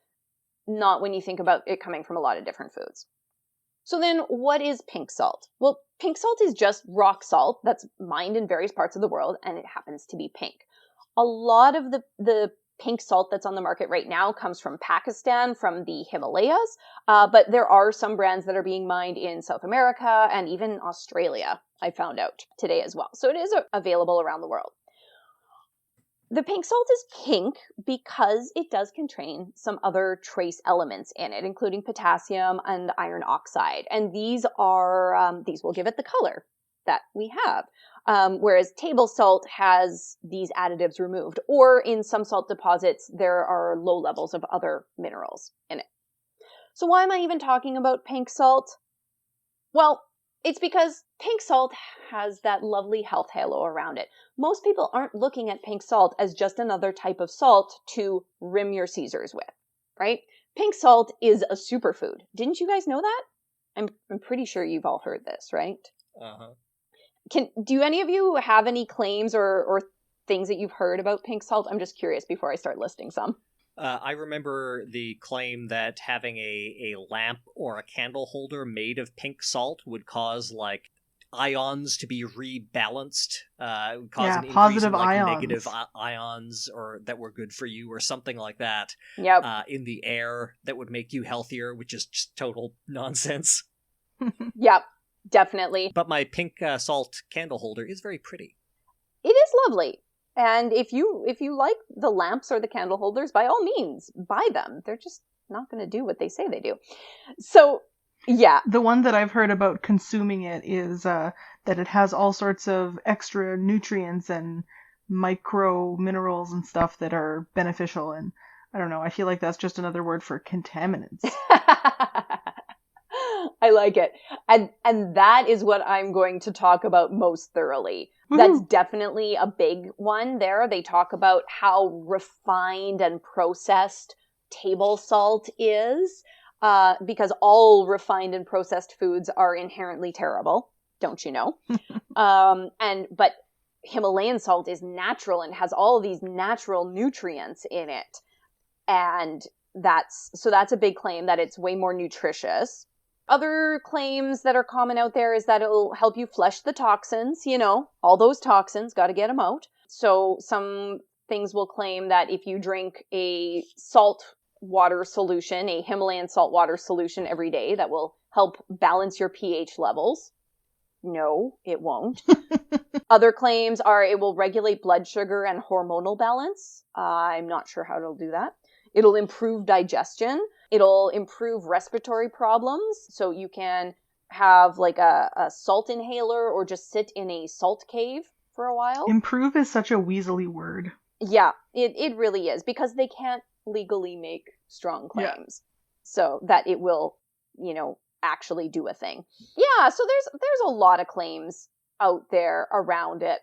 not when you think about it coming from a lot of different foods. So then what is pink salt? Well, pink salt is just rock salt that's mined in various parts of the world, and it happens to be pink. A lot of the pink salt that's on the market right now comes from Pakistan, from the Himalayas, but there are some brands that are being mined in South America and even Australia, I found out today as well. So it is available around the world. The pink salt is pink because it does contain some other trace elements in it, including potassium and iron oxide. And these will give it the color that we have. Whereas table salt has these additives removed, or in some salt deposits, there are low levels of other minerals in it. So why am I even talking about pink salt? Well, it's because pink salt has that lovely health halo around it. Most people aren't looking at pink salt as just another type of salt to rim your Caesars with, right? Pink salt is a superfood. Didn't you guys know that? I'm pretty sure you've all heard this, right? Uh-huh. Do any of you have any claims or things that you've heard about pink salt? I'm just curious before I start listing some. I remember the claim that having a lamp or a candle holder made of pink salt would cause, like, ions to be rebalanced, cause an increase in, like, negative ions or that were good for you or something like that. Yep. In the air that would make you healthier, which is just total nonsense. Yep, definitely. But my pink salt candle holder is very pretty. It is lovely. And if you like the lamps or the candle holders, by all means, buy them. They're just not going to do what they say they do. So, yeah. The one that I've heard about consuming it is that it has all sorts of extra nutrients and micro minerals and stuff that are beneficial. And I don't know, I feel like that's just another word for contaminants. I like it. And that is what I'm going to talk about most thoroughly. Woo-hoo. That's definitely a big one there. They talk about how refined and processed table salt is, because all refined and processed foods are inherently terrible, don't you know? But Himalayan salt is natural and has all of these natural nutrients in it. And that's a big claim that it's way more nutritious. Other claims that are common out there is that it'll help you flush the toxins, all those toxins, got to get them out. So some things will claim that if you drink a salt water solution, a Himalayan salt water solution every day, that will help balance your pH levels. No, it won't. Other claims are it will regulate blood sugar and hormonal balance. I'm not sure how it'll do that. It'll improve digestion. It'll improve respiratory problems. So you can have like a salt inhaler or just sit in a salt cave for a while. Improve is such a weaselly word. Yeah, it really is, because they can't legally make strong claims. So that it will, actually do a thing. Yeah, so there's a lot of claims out there around it.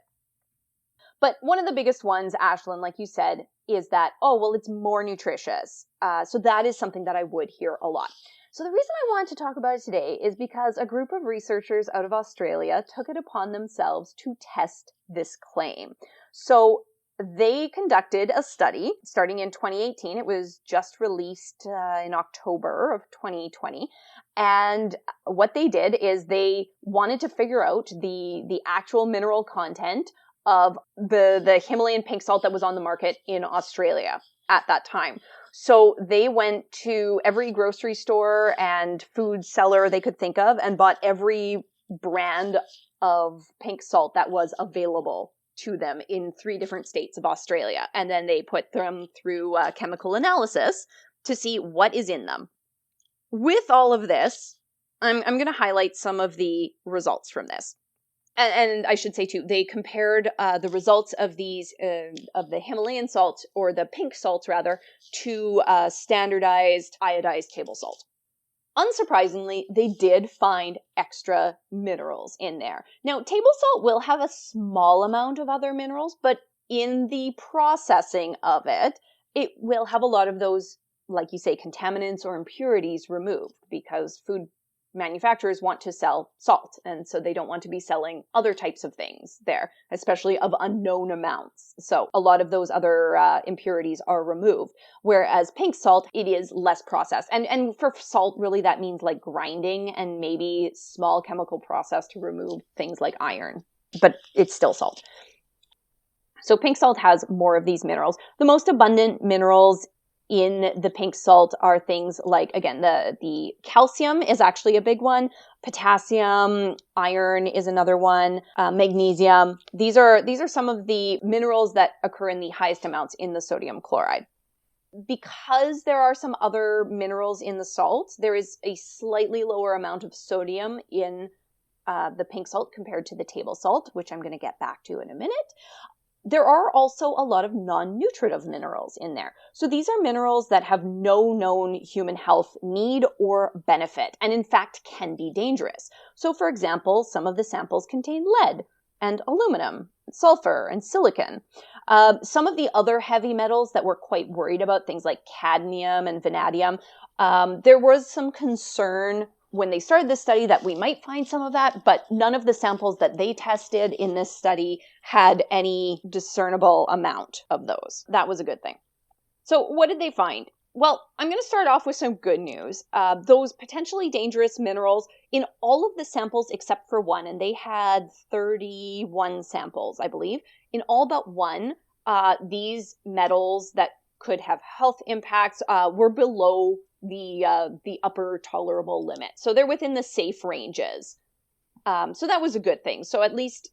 But one of the biggest ones, Ashlyn, like you said, is that, oh, well, it's more nutritious. So that is something that I would hear a lot. So the reason I wanted to talk about it today is because a group of researchers out of Australia took it upon themselves to test this claim. So they conducted a study starting in 2018. It was just released in October of 2020. And what they did is they wanted to figure out the actual mineral content of the Himalayan pink salt that was on the market in Australia at that time. So they went to every grocery store and food seller they could think of and bought every brand of pink salt that was available to them in 3 different states of Australia. And then they put them through chemical analysis to see what is in them. With all of this, I'm going to highlight some of the results from this. And I should say, too, they compared the results of these, of the Himalayan salt, or the pink salts, rather, to standardized iodized table salt. Unsurprisingly, they did find extra minerals in there. Now, table salt will have a small amount of other minerals, but in the processing of it, it will have a lot of those, like you say, contaminants or impurities removed, because food manufacturers want to sell salt, and so they don't want to be selling other types of things there, especially of unknown amounts. So a lot of those other impurities are removed, whereas pink salt, it is less processed. And for salt, really, that means like grinding and maybe small chemical process to remove things like iron, but it's still salt. So pink salt has more of these minerals. The most abundant minerals in the pink salt are things like, again, the calcium is actually a big one. Potassium, iron is another one. Magnesium. These are some of the minerals that occur in the highest amounts in the sodium chloride. Because there are some other minerals in the salt, there is a slightly lower amount of sodium in the pink salt compared to the table salt, which I'm going to get back to in a minute. There are also a lot of non-nutritive minerals in there. So these are minerals that have no known human health need or benefit, and in fact can be dangerous. So for example, some of the samples contain lead and aluminum, sulfur, and silicon. Some of the other heavy metals that we're quite worried about, things like cadmium and vanadium, there was some concern when they started this study that we might find some of that, but none of the samples that they tested in this study had any discernible amount of those. That was a good thing. So what did they find? Well, I'm going to start off with some good news. Those potentially dangerous minerals in all of the samples except for one, and they had 31 samples, I believe. In all but one, these metals that could have health impacts were below the upper tolerable limit. So they're within the safe ranges. So that was a good thing. So at least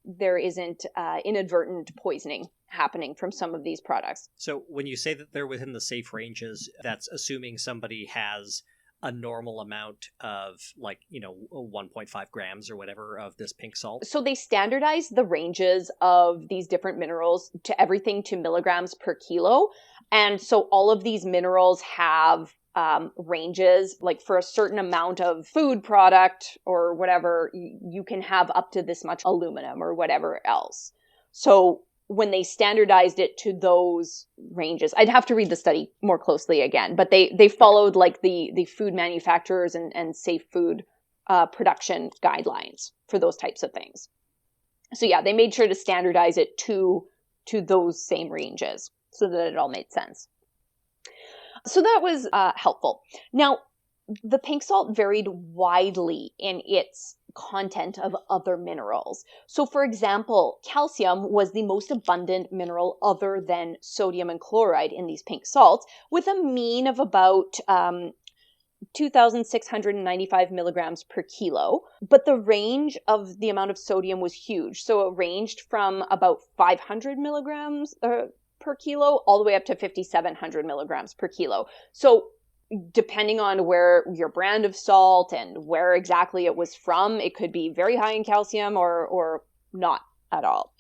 there isn't inadvertent poisoning happening from some of these products. So when you say that they're within the safe ranges, that's assuming somebody has a normal amount of, like, 1.5 grams or whatever of this pink salt. So they standardized the ranges of these different minerals to everything to milligrams per kilo. And so all of these minerals have ranges, like for a certain amount of food product or whatever, you can have up to this much aluminum or whatever else. So when they standardized it to those ranges, I'd have to read the study more closely again, but they followed like the food manufacturers and safe food production guidelines for those types of things. So yeah, they made sure to standardize it to those same ranges so that it all made sense. So that was helpful. Now, the pink salt varied widely in its content of other minerals. So for example, calcium was the most abundant mineral other than sodium and chloride in these pink salts, with a mean of about 2,695 milligrams per kilo. But the range of the amount of sodium was huge. So it ranged from about 500 milligrams per kilo all the way up to 5,700 milligrams per kilo. So depending on where your brand of salt and where exactly it was from, it could be very high in calcium or not at all.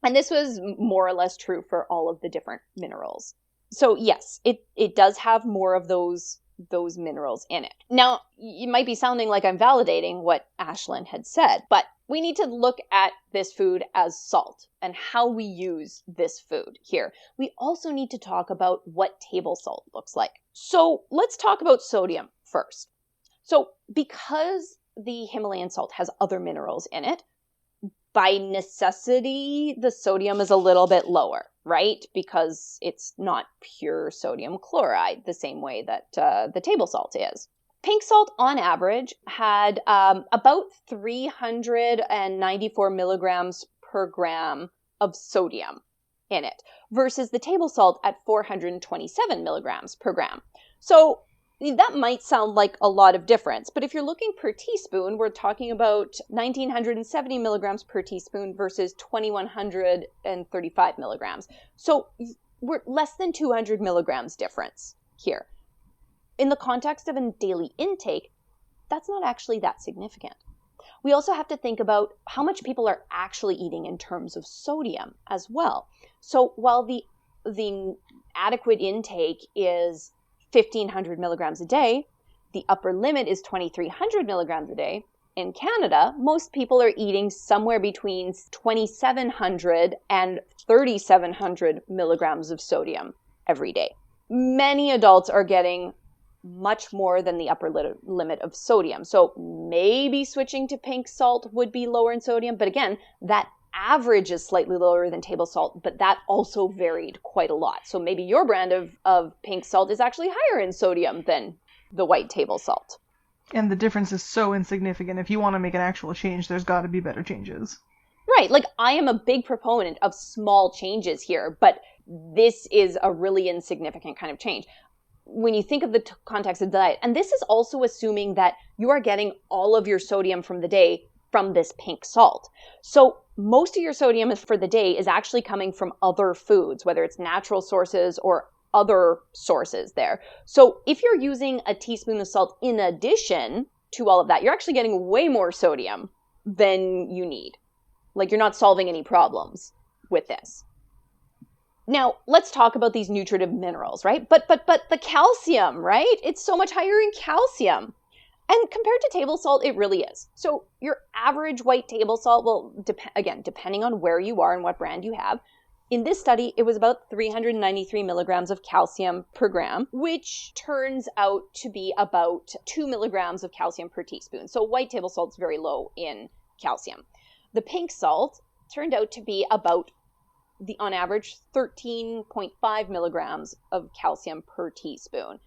And this was more or less true for all of the different minerals. So yes, it does have more of those those minerals in it. Now, you might be sounding like I'm validating what Ashlyn had said, but we need to look at this food as salt and how we use this food here. We also need to talk about what table salt looks like. So let's talk about sodium first. So because the Himalayan salt has other minerals in it, by necessity, the sodium is a little bit lower, right? Because it's not pure sodium chloride the same way that the table salt is. Pink salt, on average, had about 394 milligrams per gram of sodium in it, versus the table salt at 427 milligrams per gram. So that might sound like a lot of difference, but if you're looking per teaspoon, we're talking about 1,970 milligrams per teaspoon versus 2,135 milligrams. So we're less than 200 milligrams difference here. In the context of a daily intake, that's not actually that significant. We also have to think about how much people are actually eating in terms of sodium as well. So while the adequate intake is 1,500 milligrams a day, the upper limit is 2,300 milligrams a day. In Canada, most people are eating somewhere between 2,700 and 3,700 milligrams of sodium every day. Many adults are getting much more than the upper limit of sodium. So maybe switching to pink salt would be lower in sodium, but again, that average is slightly lower than table salt, but that also varied quite a lot. So maybe your brand of pink salt is actually higher in sodium than the white table salt. And the difference is so insignificant. If you want to make an actual change, there's got to be better changes. Right. Like, I am a big proponent of small changes here, but this is a really insignificant kind of change. When you think of the context of diet, and this is also assuming that you are getting all of your sodium from the day from this pink salt. So most of your sodium for the day is actually coming from other foods, whether it's natural sources or other sources there. So if you're using a teaspoon of salt in addition to all of that, you're actually getting way more sodium than you need. Like, you're not solving any problems with this. Now, let's talk about these nutritive minerals, right? But the calcium, right? It's so much higher in calcium. And compared to table salt, it really is. So your average white table salt will, depending on where you are and what brand you have, in this study, it was about 393 milligrams of calcium per gram, which turns out to be about 2 milligrams of calcium per teaspoon. So white table salt is very low in calcium. The pink salt turned out to be about on average 13.5 milligrams of calcium per teaspoon,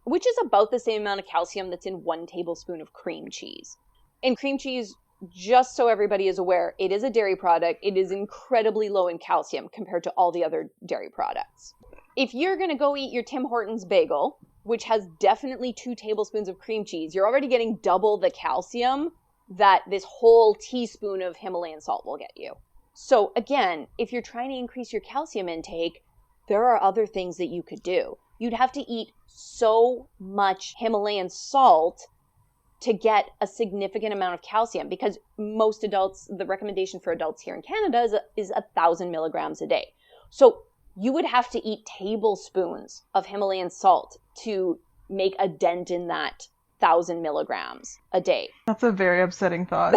which is about the same amount of calcium that's in 1 tablespoon of cream cheese. And cream cheese, just so everybody is aware, it is a dairy product. It is incredibly low in calcium compared to all the other dairy products. If you're going to go eat your Tim Hortons bagel, which has definitely 2 tablespoons of cream cheese, you're already getting double the calcium that this whole teaspoon of Himalayan salt will get you. So again, if you're trying to increase your calcium intake, there are other things that you could do. You'd have to eat so much Himalayan salt to get a significant amount of calcium, because most adults, the recommendation for adults here in Canada is 1,000 milligrams a day. So you would have to eat tablespoons of Himalayan salt to make a dent in that 1,000 milligrams a day. That's a very upsetting thought.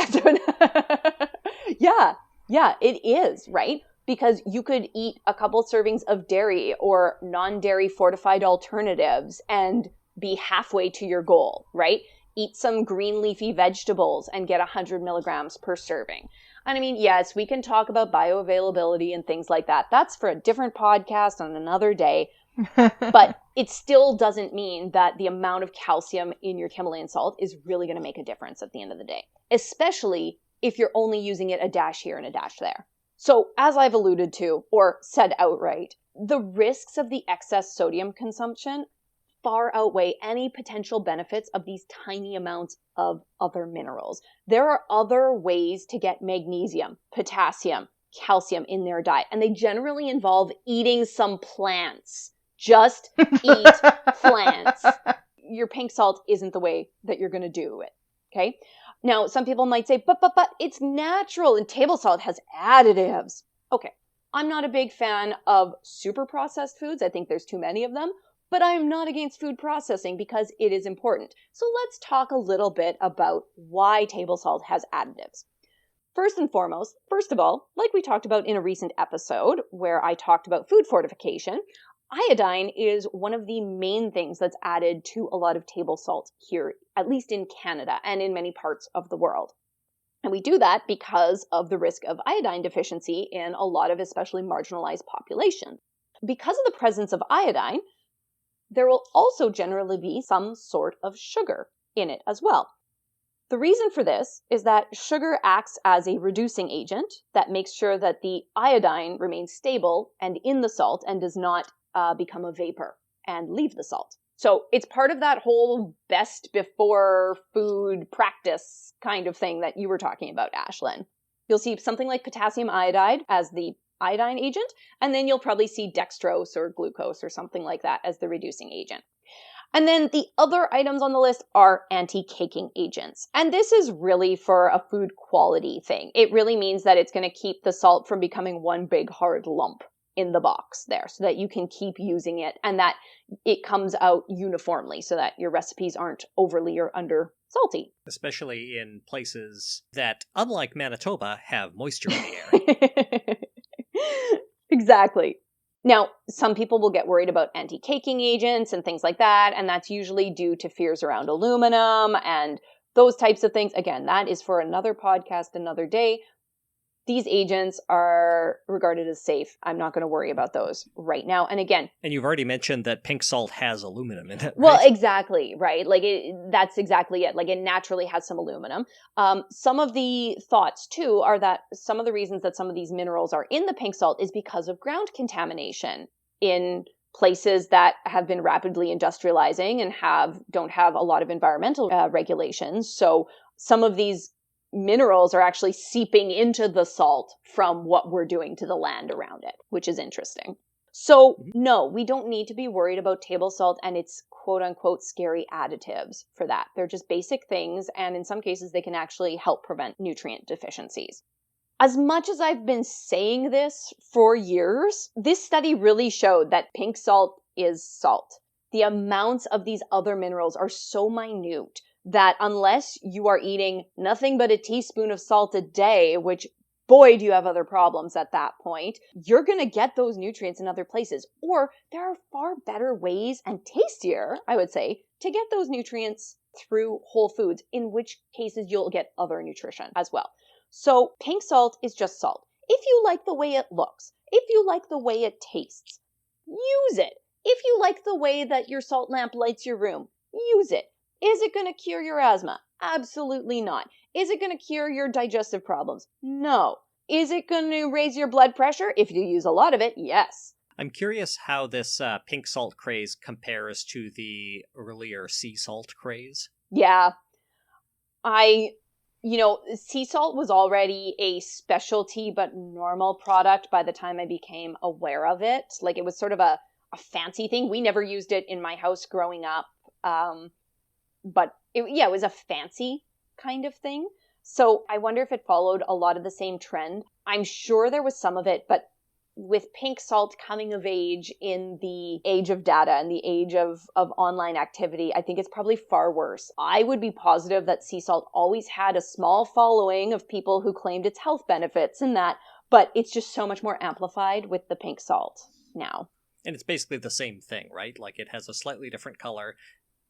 Yeah, it is, right? Because you could eat a couple servings of dairy or non-dairy fortified alternatives and be halfway to your goal, right? Eat some green leafy vegetables and get 100 milligrams per serving. And I mean, yes, we can talk about bioavailability and things like that. That's for a different podcast on another day. But it still doesn't mean that the amount of calcium in your Himalayan salt is really going to make a difference at the end of the day, especially if you're only using it a dash here and a dash there. So as I've alluded to, or said outright, the risks of the excess sodium consumption far outweigh any potential benefits of these tiny amounts of other minerals. There are other ways to get magnesium, potassium, calcium in their diet, and they generally involve eating some plants. Just eat plants. Your pink salt isn't the way that you're going to do it, okay? Now, some people might say, but it's natural and table salt has additives. Okay, I'm not a big fan of super processed foods. I think there's too many of them. but I'm not against food processing because it is important. So let's talk a little bit about why table salt has additives. First and foremost, first of all, like we talked about in a recent episode where I talked about food fortification, iodine is one of the main things that's added to a lot of table salt here, at least in Canada and in many parts of the world. And we do that because of the risk of iodine deficiency in a lot of especially marginalized populations. Because of the presence of iodine, there will also generally be some sort of sugar in it as well. The reason for this is that sugar acts as a reducing agent that makes sure that the iodine remains stable and in the salt and does not become a vapor and leave the salt. So it's part of that whole best before food practice kind of thing that you were talking about, Ashlyn. You'll see something like potassium iodide as the iodine agent, and then you'll probably see dextrose or glucose or something like that as the reducing agent. And then the other items on the list are anti-caking agents. And this is really for a food quality thing. It really means that it's going to keep the salt from becoming one big hard lump in the box there so that you can keep using it and that it comes out uniformly so that your recipes aren't overly or under salty. Especially in places that, unlike Manitoba, have moisture in the air. Exactly. Now, some people will get worried about anti-caking agents and things like that, and that's usually due to fears around aluminum and those types of things. Again, that is for another podcast, another day. These agents are regarded as safe. I'm not going to worry about those right now. And again... And you've already mentioned that pink salt has aluminum in it, right? Well, exactly, right? Like, that's exactly it. Like, it naturally has some aluminum. Some of the thoughts, too, are that some of the reasons that some of these minerals are in the pink salt is because of ground contamination in places that have been rapidly industrializing and don't have a lot of environmental regulations. So some of these minerals are actually seeping into the salt from what we're doing to the land around it, which is interesting. So no, we don't need to be worried about table salt and its quote unquote scary additives for that. They're just basic things, and in some cases they can actually help prevent nutrient deficiencies. As much as I've been saying this for years, this study really showed that pink salt is salt. The amounts of these other minerals are so minute that unless you are eating nothing but a teaspoon of salt a day, which boy, do you have other problems at that point, you're going to get those nutrients in other places. Or there are far better ways and tastier, I would say, to get those nutrients through whole foods, in which cases you'll get other nutrition as well. So pink salt is just salt. If you like the way it looks, if you like the way it tastes, use it. If you like the way that your salt lamp lights your room, use it. Is it going to cure your asthma? Absolutely not. Is it going to cure your digestive problems? No. Is it going to raise your blood pressure? If you use a lot of it, yes. I'm curious how this pink salt craze compares to the earlier sea salt craze. Yeah. Sea salt was already a specialty but normal product by the time I became aware of it. Like, it was sort of a fancy thing. We never used it in my house growing up. But it was a fancy kind of thing. So I wonder if it followed a lot of the same trend. I'm sure there was some of it, but with pink salt coming of age in the age of data and the age of online activity, I think it's probably far worse. I would be positive that sea salt always had a small following of people who claimed its health benefits and that, but it's just so much more amplified with the pink salt now. And it's basically the same thing, right? Like, it has a slightly different color,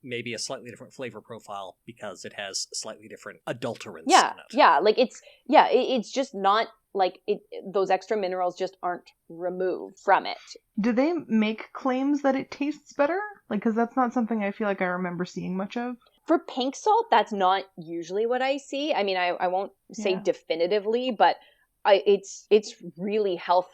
maybe a slightly different flavor profile because it has slightly different adulterants in it. Yeah, like it's just not like those extra minerals just aren't removed from it. Do they make claims that it tastes better? Like, because that's not something I feel like I remember seeing much of. For pink salt, that's not usually what I see. I mean, I won't say definitively, but it's really health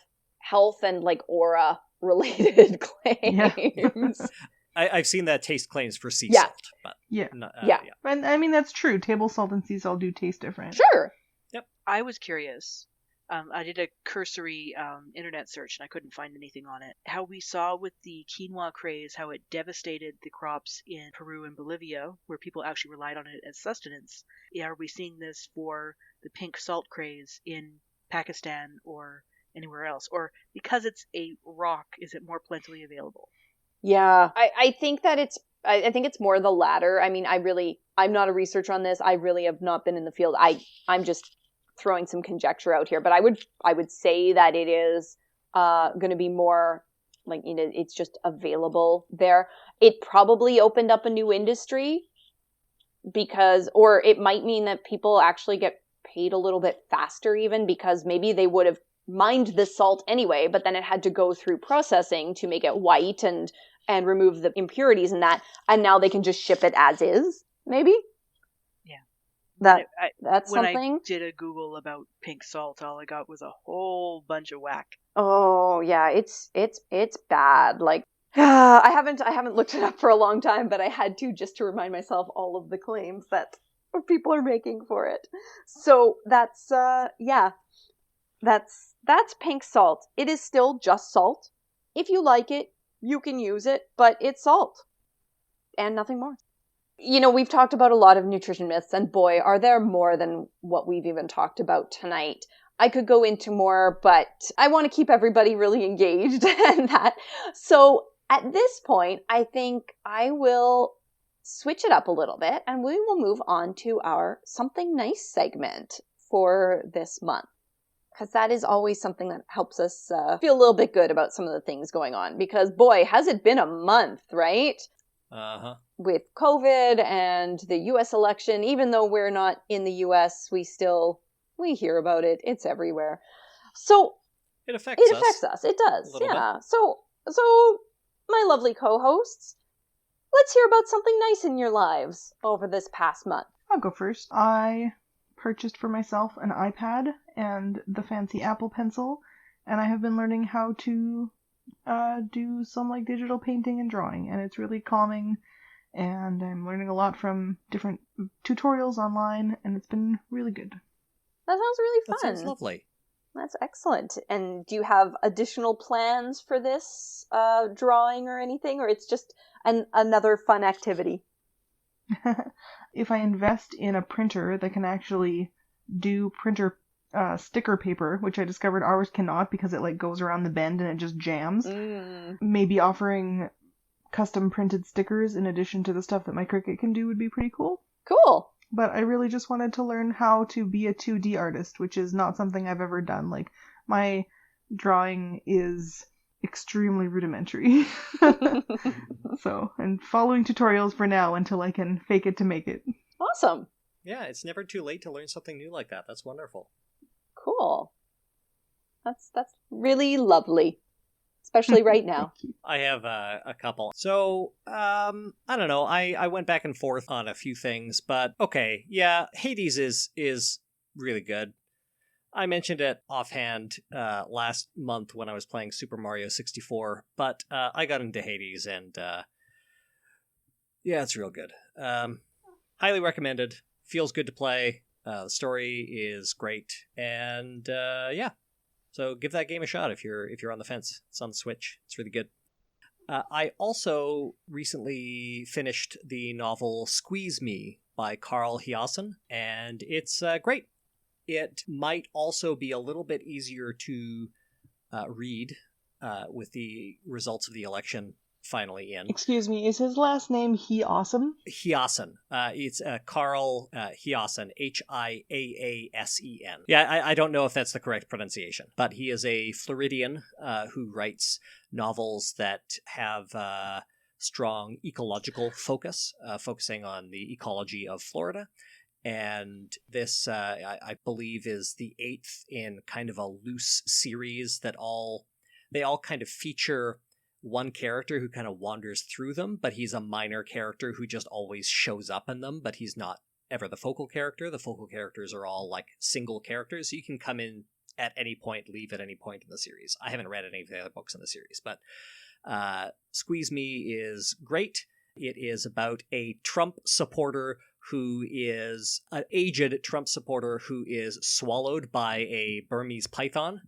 and like aura related claims. Yeah. I've seen that taste claims for sea salt, but And I mean, that's true. Table salt and sea salt do taste different. Sure. Yep. I was curious. I did a cursory internet search and I couldn't find anything on it. How we saw with the quinoa craze, how it devastated the crops in Peru and Bolivia, where people actually relied on it as sustenance. Are we seeing this for the pink salt craze in Pakistan or anywhere else? Or because it's a rock, is it more plentifully available? Yeah, I think that I think it's more the latter. I mean, I'm not a researcher on this. I really have not been in the field. I'm just throwing some conjecture out here, but I would say that it is going to be more like, it's just available there. It probably opened up a new industry or it might mean that people actually get paid a little bit faster even, because maybe they would have mined the salt anyway, but then it had to go through processing to make it white and remove the impurities and that, and now they can just ship it as is, maybe? Yeah. That's when something. I did a Google about pink salt, all I got was a whole bunch of whack. Oh, yeah, it's bad. Like, I haven't looked it up for a long time, but I had to, just to remind myself all of the claims that people are making for it. So that's that's pink salt. It is still just salt. If you like it, you can use it, but it's salt and nothing more. We've talked about a lot of nutrition myths, and boy, are there more than what we've even talked about tonight. I could go into more, but I want to keep everybody really engaged in that. So at this point, I think I will switch it up a little bit, and we will move on to our Something Nice segment for this month. Because that is always something that helps us feel a little bit good about some of the things going on. Because, boy, has it been a month, right? Uh-huh. With COVID and the U.S. election, even though we're not in the U.S., we hear about it. It's everywhere. So it affects us. It does. Yeah. Bit. So my lovely co-hosts, let's hear about something nice in your lives over this past month. I'll go first. I purchased for myself an iPad and the fancy Apple Pencil, and I have been learning how to do some like digital painting and drawing, and it's really calming, and I'm learning a lot from different tutorials online, and it's been really good. That sounds really fun. That sounds lovely. That's excellent. And do you have additional plans for this drawing or anything, or it's just another fun activity? If I invest in a printer that can actually do printer sticker paper, which I discovered ours cannot because it like goes around the bend and it just jams, maybe offering custom printed stickers in addition to the stuff that my Cricut can do would be pretty cool. Cool. But I really just wanted to learn how to be a 2D artist, which is not something I've ever done. Like, my drawing is extremely rudimentary. So, I'm following tutorials for now until I can fake it to make it. Awesome. Yeah, it's never too late to learn something new like that. That's wonderful. Cool. That's really lovely. Especially right now. I have a couple. So, I don't know. I went back and forth on a few things, but okay, yeah, Hades is really good. I mentioned it offhand last month when I was playing Super Mario 64, but I got into Hades, and yeah, it's real good. Highly recommended. Feels good to play. The story is great, and yeah. So give that game a shot if you're on the fence. It's on the Switch. It's really good. I also recently finished the novel Squeeze Me by Carl Hiaasen, and it's great. It might also be a little bit easier to read with the results of the election finally in. Excuse me, is his last name Hiaasen? Hiaasen. It's Carl Hiaasen, Hiaasen. Yeah, I don't know if that's the correct pronunciation, but he is a Floridian who writes novels that have strong ecological focus, focusing on the ecology of Florida. And this, I believe, is the 8th in kind of a loose series that they all kind of feature one character who kind of wanders through them, but he's a minor character who just always shows up in them, but he's not ever the focal character. The focal characters are all like single characters, so you can come in at any point, leave at any point in the series. I haven't read any of the other books in the series, but Squeeze Me is great. It is about a Trump supporter who is an aged Trump supporter who is swallowed by a Burmese python.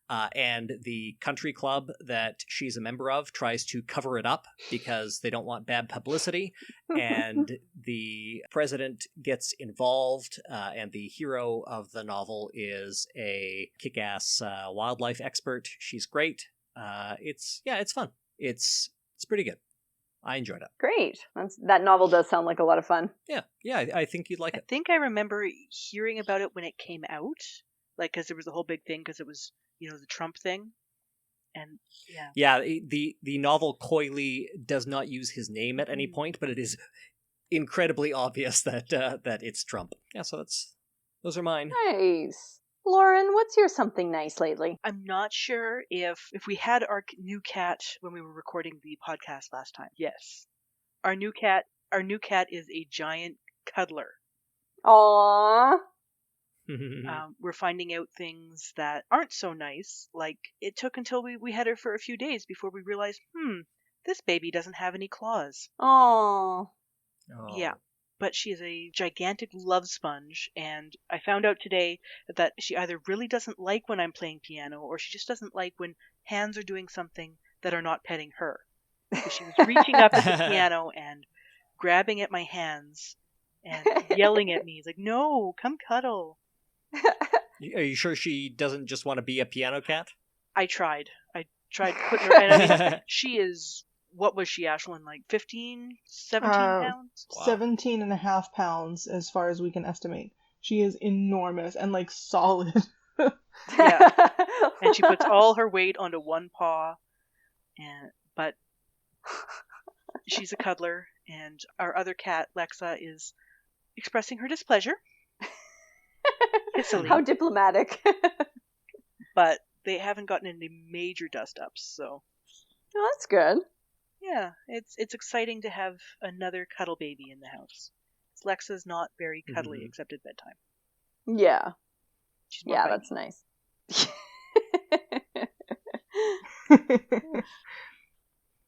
And the country club that she's a member of tries to cover it up because they don't want bad publicity. And the president gets involved, and the hero of the novel is a kick-ass wildlife expert. She's great. It's fun. It's pretty good. I enjoyed it. Great. That novel does sound like a lot of fun. Yeah, I think you'd like I it. think I remember hearing about it when it came out, like because there was a whole big thing because it was the Trump thing, and Yeah, the novel coyly does not use his name at any point, but it is incredibly obvious that that it's Trump. Yeah, so those are mine. Nice. Lauren, what's your something nice lately? I'm not sure if we had our new cat when we were recording the podcast last time. Yes, our new cat is a giant cuddler. Aww. We're finding out things that aren't so nice. Like, it took until we had her for a few days before we realized, this baby doesn't have any claws. Aww. Oh. Yeah, but she is a gigantic love sponge, and I found out today that she either really doesn't like when I'm playing piano, or she just doesn't like when hands are doing something that are not petting her. So she was reaching up at the piano and grabbing at my hands and yelling at me, like, "No, come cuddle." Are you sure she doesn't just want to be a piano cat? I tried putting her, and I mean, she is, what was she, Ashlyn, like 15, 17 pounds? Wow. 17 and a half pounds, as far as we can estimate. She is enormous and, like, solid. Yeah. And she puts all her weight onto one paw, but she's a cuddler, and our other cat, Lexa, is expressing her displeasure. How diplomatic. But they haven't gotten any major dust-ups, so... Oh, that's good. Yeah, it's exciting to have another cuddle baby in the house. Lexa's not very cuddly except at bedtime. Yeah. She's more yeah, bitey. That's nice.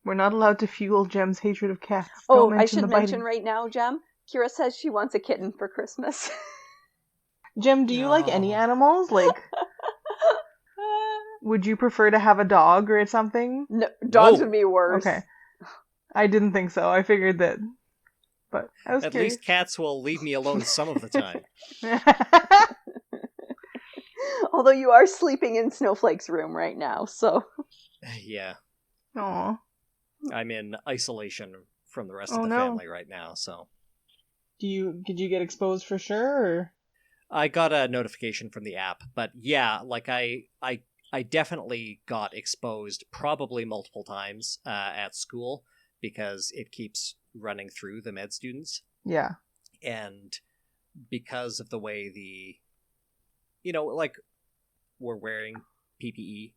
We're not allowed to fuel Jem's hatred of cats. Oh, Don't I should the mention biting. right now, Jem, Kira says she wants a kitten for Christmas. Jem, do you like any animals? Like, would you prefer to have a dog or something? No, dogs would be worse. Okay. I didn't think so. I figured that. But I was At curious. least cats will leave me alone some of the time. Although you are sleeping in Snowflake's room right now, so... Yeah. Aw. I'm in isolation from the rest of the no. family right now, so... Did you get exposed for sure, or? I got a notification from the app, but yeah, like I definitely got exposed probably multiple times at school because it keeps running through the med students. Yeah. And because of the way like we're wearing PPE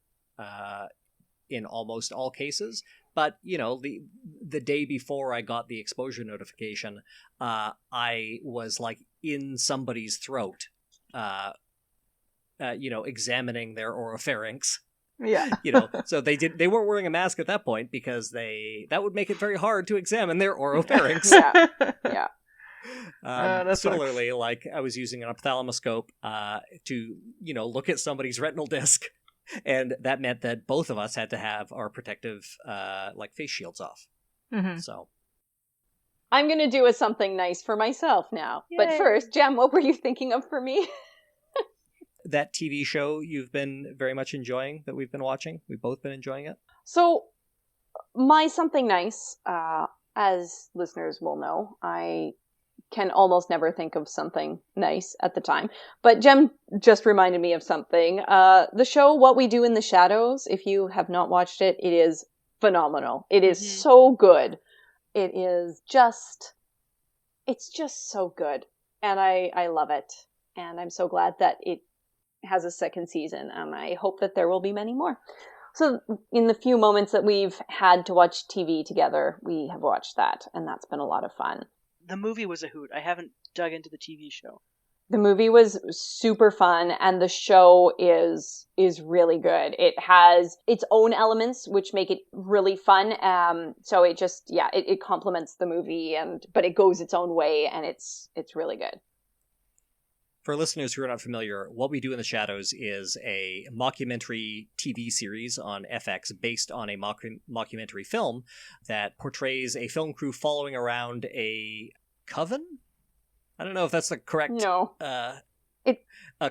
in almost all cases, but the day before I got the exposure notification, I was like in somebody's throat, examining their oropharynx. Yeah. So they weren't wearing a mask at that point because that would make it very hard to examine their oropharynx. Yeah. Similarly, like I was using an ophthalmoscope to look at somebody's retinal disc, and that meant that both of us had to have our protective face shields off. Mm-hmm. So I'm gonna do something nice for myself now. Yay. But first, Jem, what were you thinking of for me? that TV show you've been very much enjoying that we've been watching, we've both been enjoying it. So my something nice, as listeners will know, I can almost never think of something nice at the time. But Jem just reminded me of something. The show What We Do in the Shadows, if you have not watched it, it is phenomenal. It is so good. It's just so good. And I love it. And I'm so glad that it has a second season. And I hope that there will be many more. So in the few moments that we've had to watch TV together, we have watched that. And that's been a lot of fun. The movie was a hoot. I haven't dug into the TV show. The movie was super fun, and the show is really good. It has its own elements which make it really fun. So it just it complements the movie, but it goes its own way, and it's really good. For listeners who are not familiar, What We Do in the Shadows is a mockumentary TV series on FX based on a mockumentary film that portrays a film crew following around a coven? I don't know if that's the correct a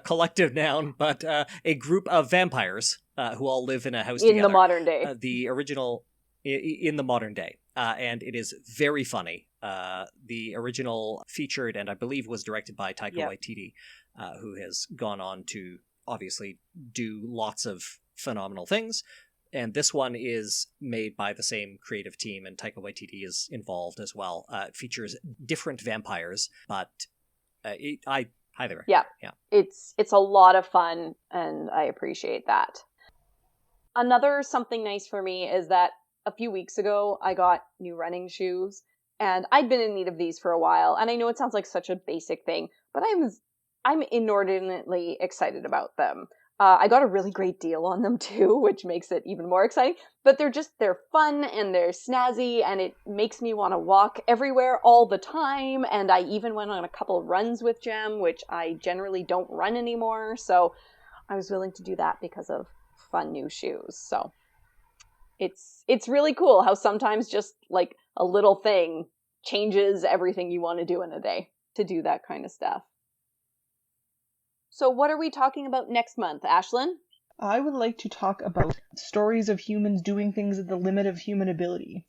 collective noun, but a group of vampires who all live in a house together. In the modern day. The original in the modern day. and it is very funny. The original featured, and I believe was directed by Taika Waititi, who has gone on to obviously do lots of phenomenal things. And this one is made by the same creative team, and Taika Waititi is involved as well. It features different vampires, but I highly recommend. Yeah, it's a lot of fun, and I appreciate that. Another something nice for me is that a few weeks ago, I got new running shoes, and I'd been in need of these for a while, and I know it sounds like such a basic thing, but I'm inordinately excited about them. I got a really great deal on them too, which makes it even more exciting, but they're fun, and they're snazzy, and it makes me want to walk everywhere all the time, and I even went on a couple runs with Jem, which I generally don't run anymore, so I was willing to do that because of fun new shoes. So it's really cool how sometimes just like a little thing changes everything you want to do in a day to do that kind of stuff. So what are we talking about next month, Ashlyn? I would like to talk about stories of humans doing things at the limit of human ability.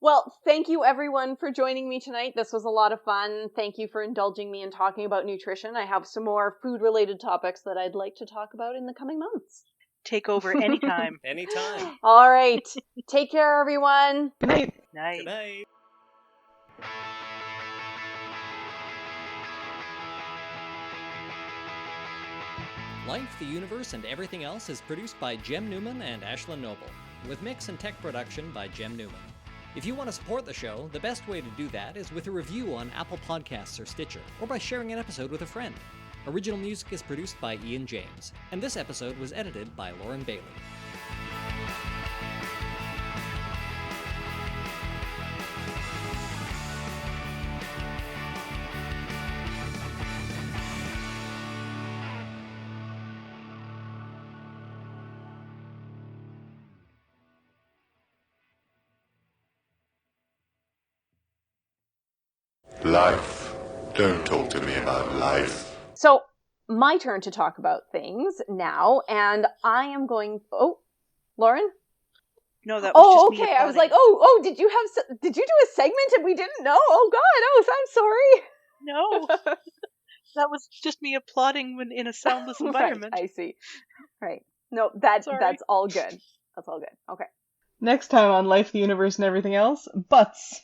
Well, thank you everyone for joining me tonight. This was a lot of fun. Thank you for indulging me in talking about nutrition. I have some more food-related topics that I'd like to talk about in the coming months. Take over anytime. Anytime. All right. Take care, everyone. Good night. Night. Good night. Life, the Universe, and Everything Else is produced by Jem Newman and Ashlyn Noble, with mix and tech production by Jem Newman. If you want to support the show, the best way to do that is with a review on Apple Podcasts or Stitcher, or by sharing an episode with a friend. Original music is produced by Ian James, and this episode was edited by Lauren Bailey. Life. Don't talk to me about life. So, my turn to talk about things now, and I am going... Oh, Lauren? No, that was just me okay. I was like, applauding. did you do a segment and we didn't know? Oh God, I'm sorry. No, that was just me applauding when in a soundless environment. Right, I see. Right. No, that's all good. That's all good. Okay. Next time on Life, the Universe, and Everything Else, butts.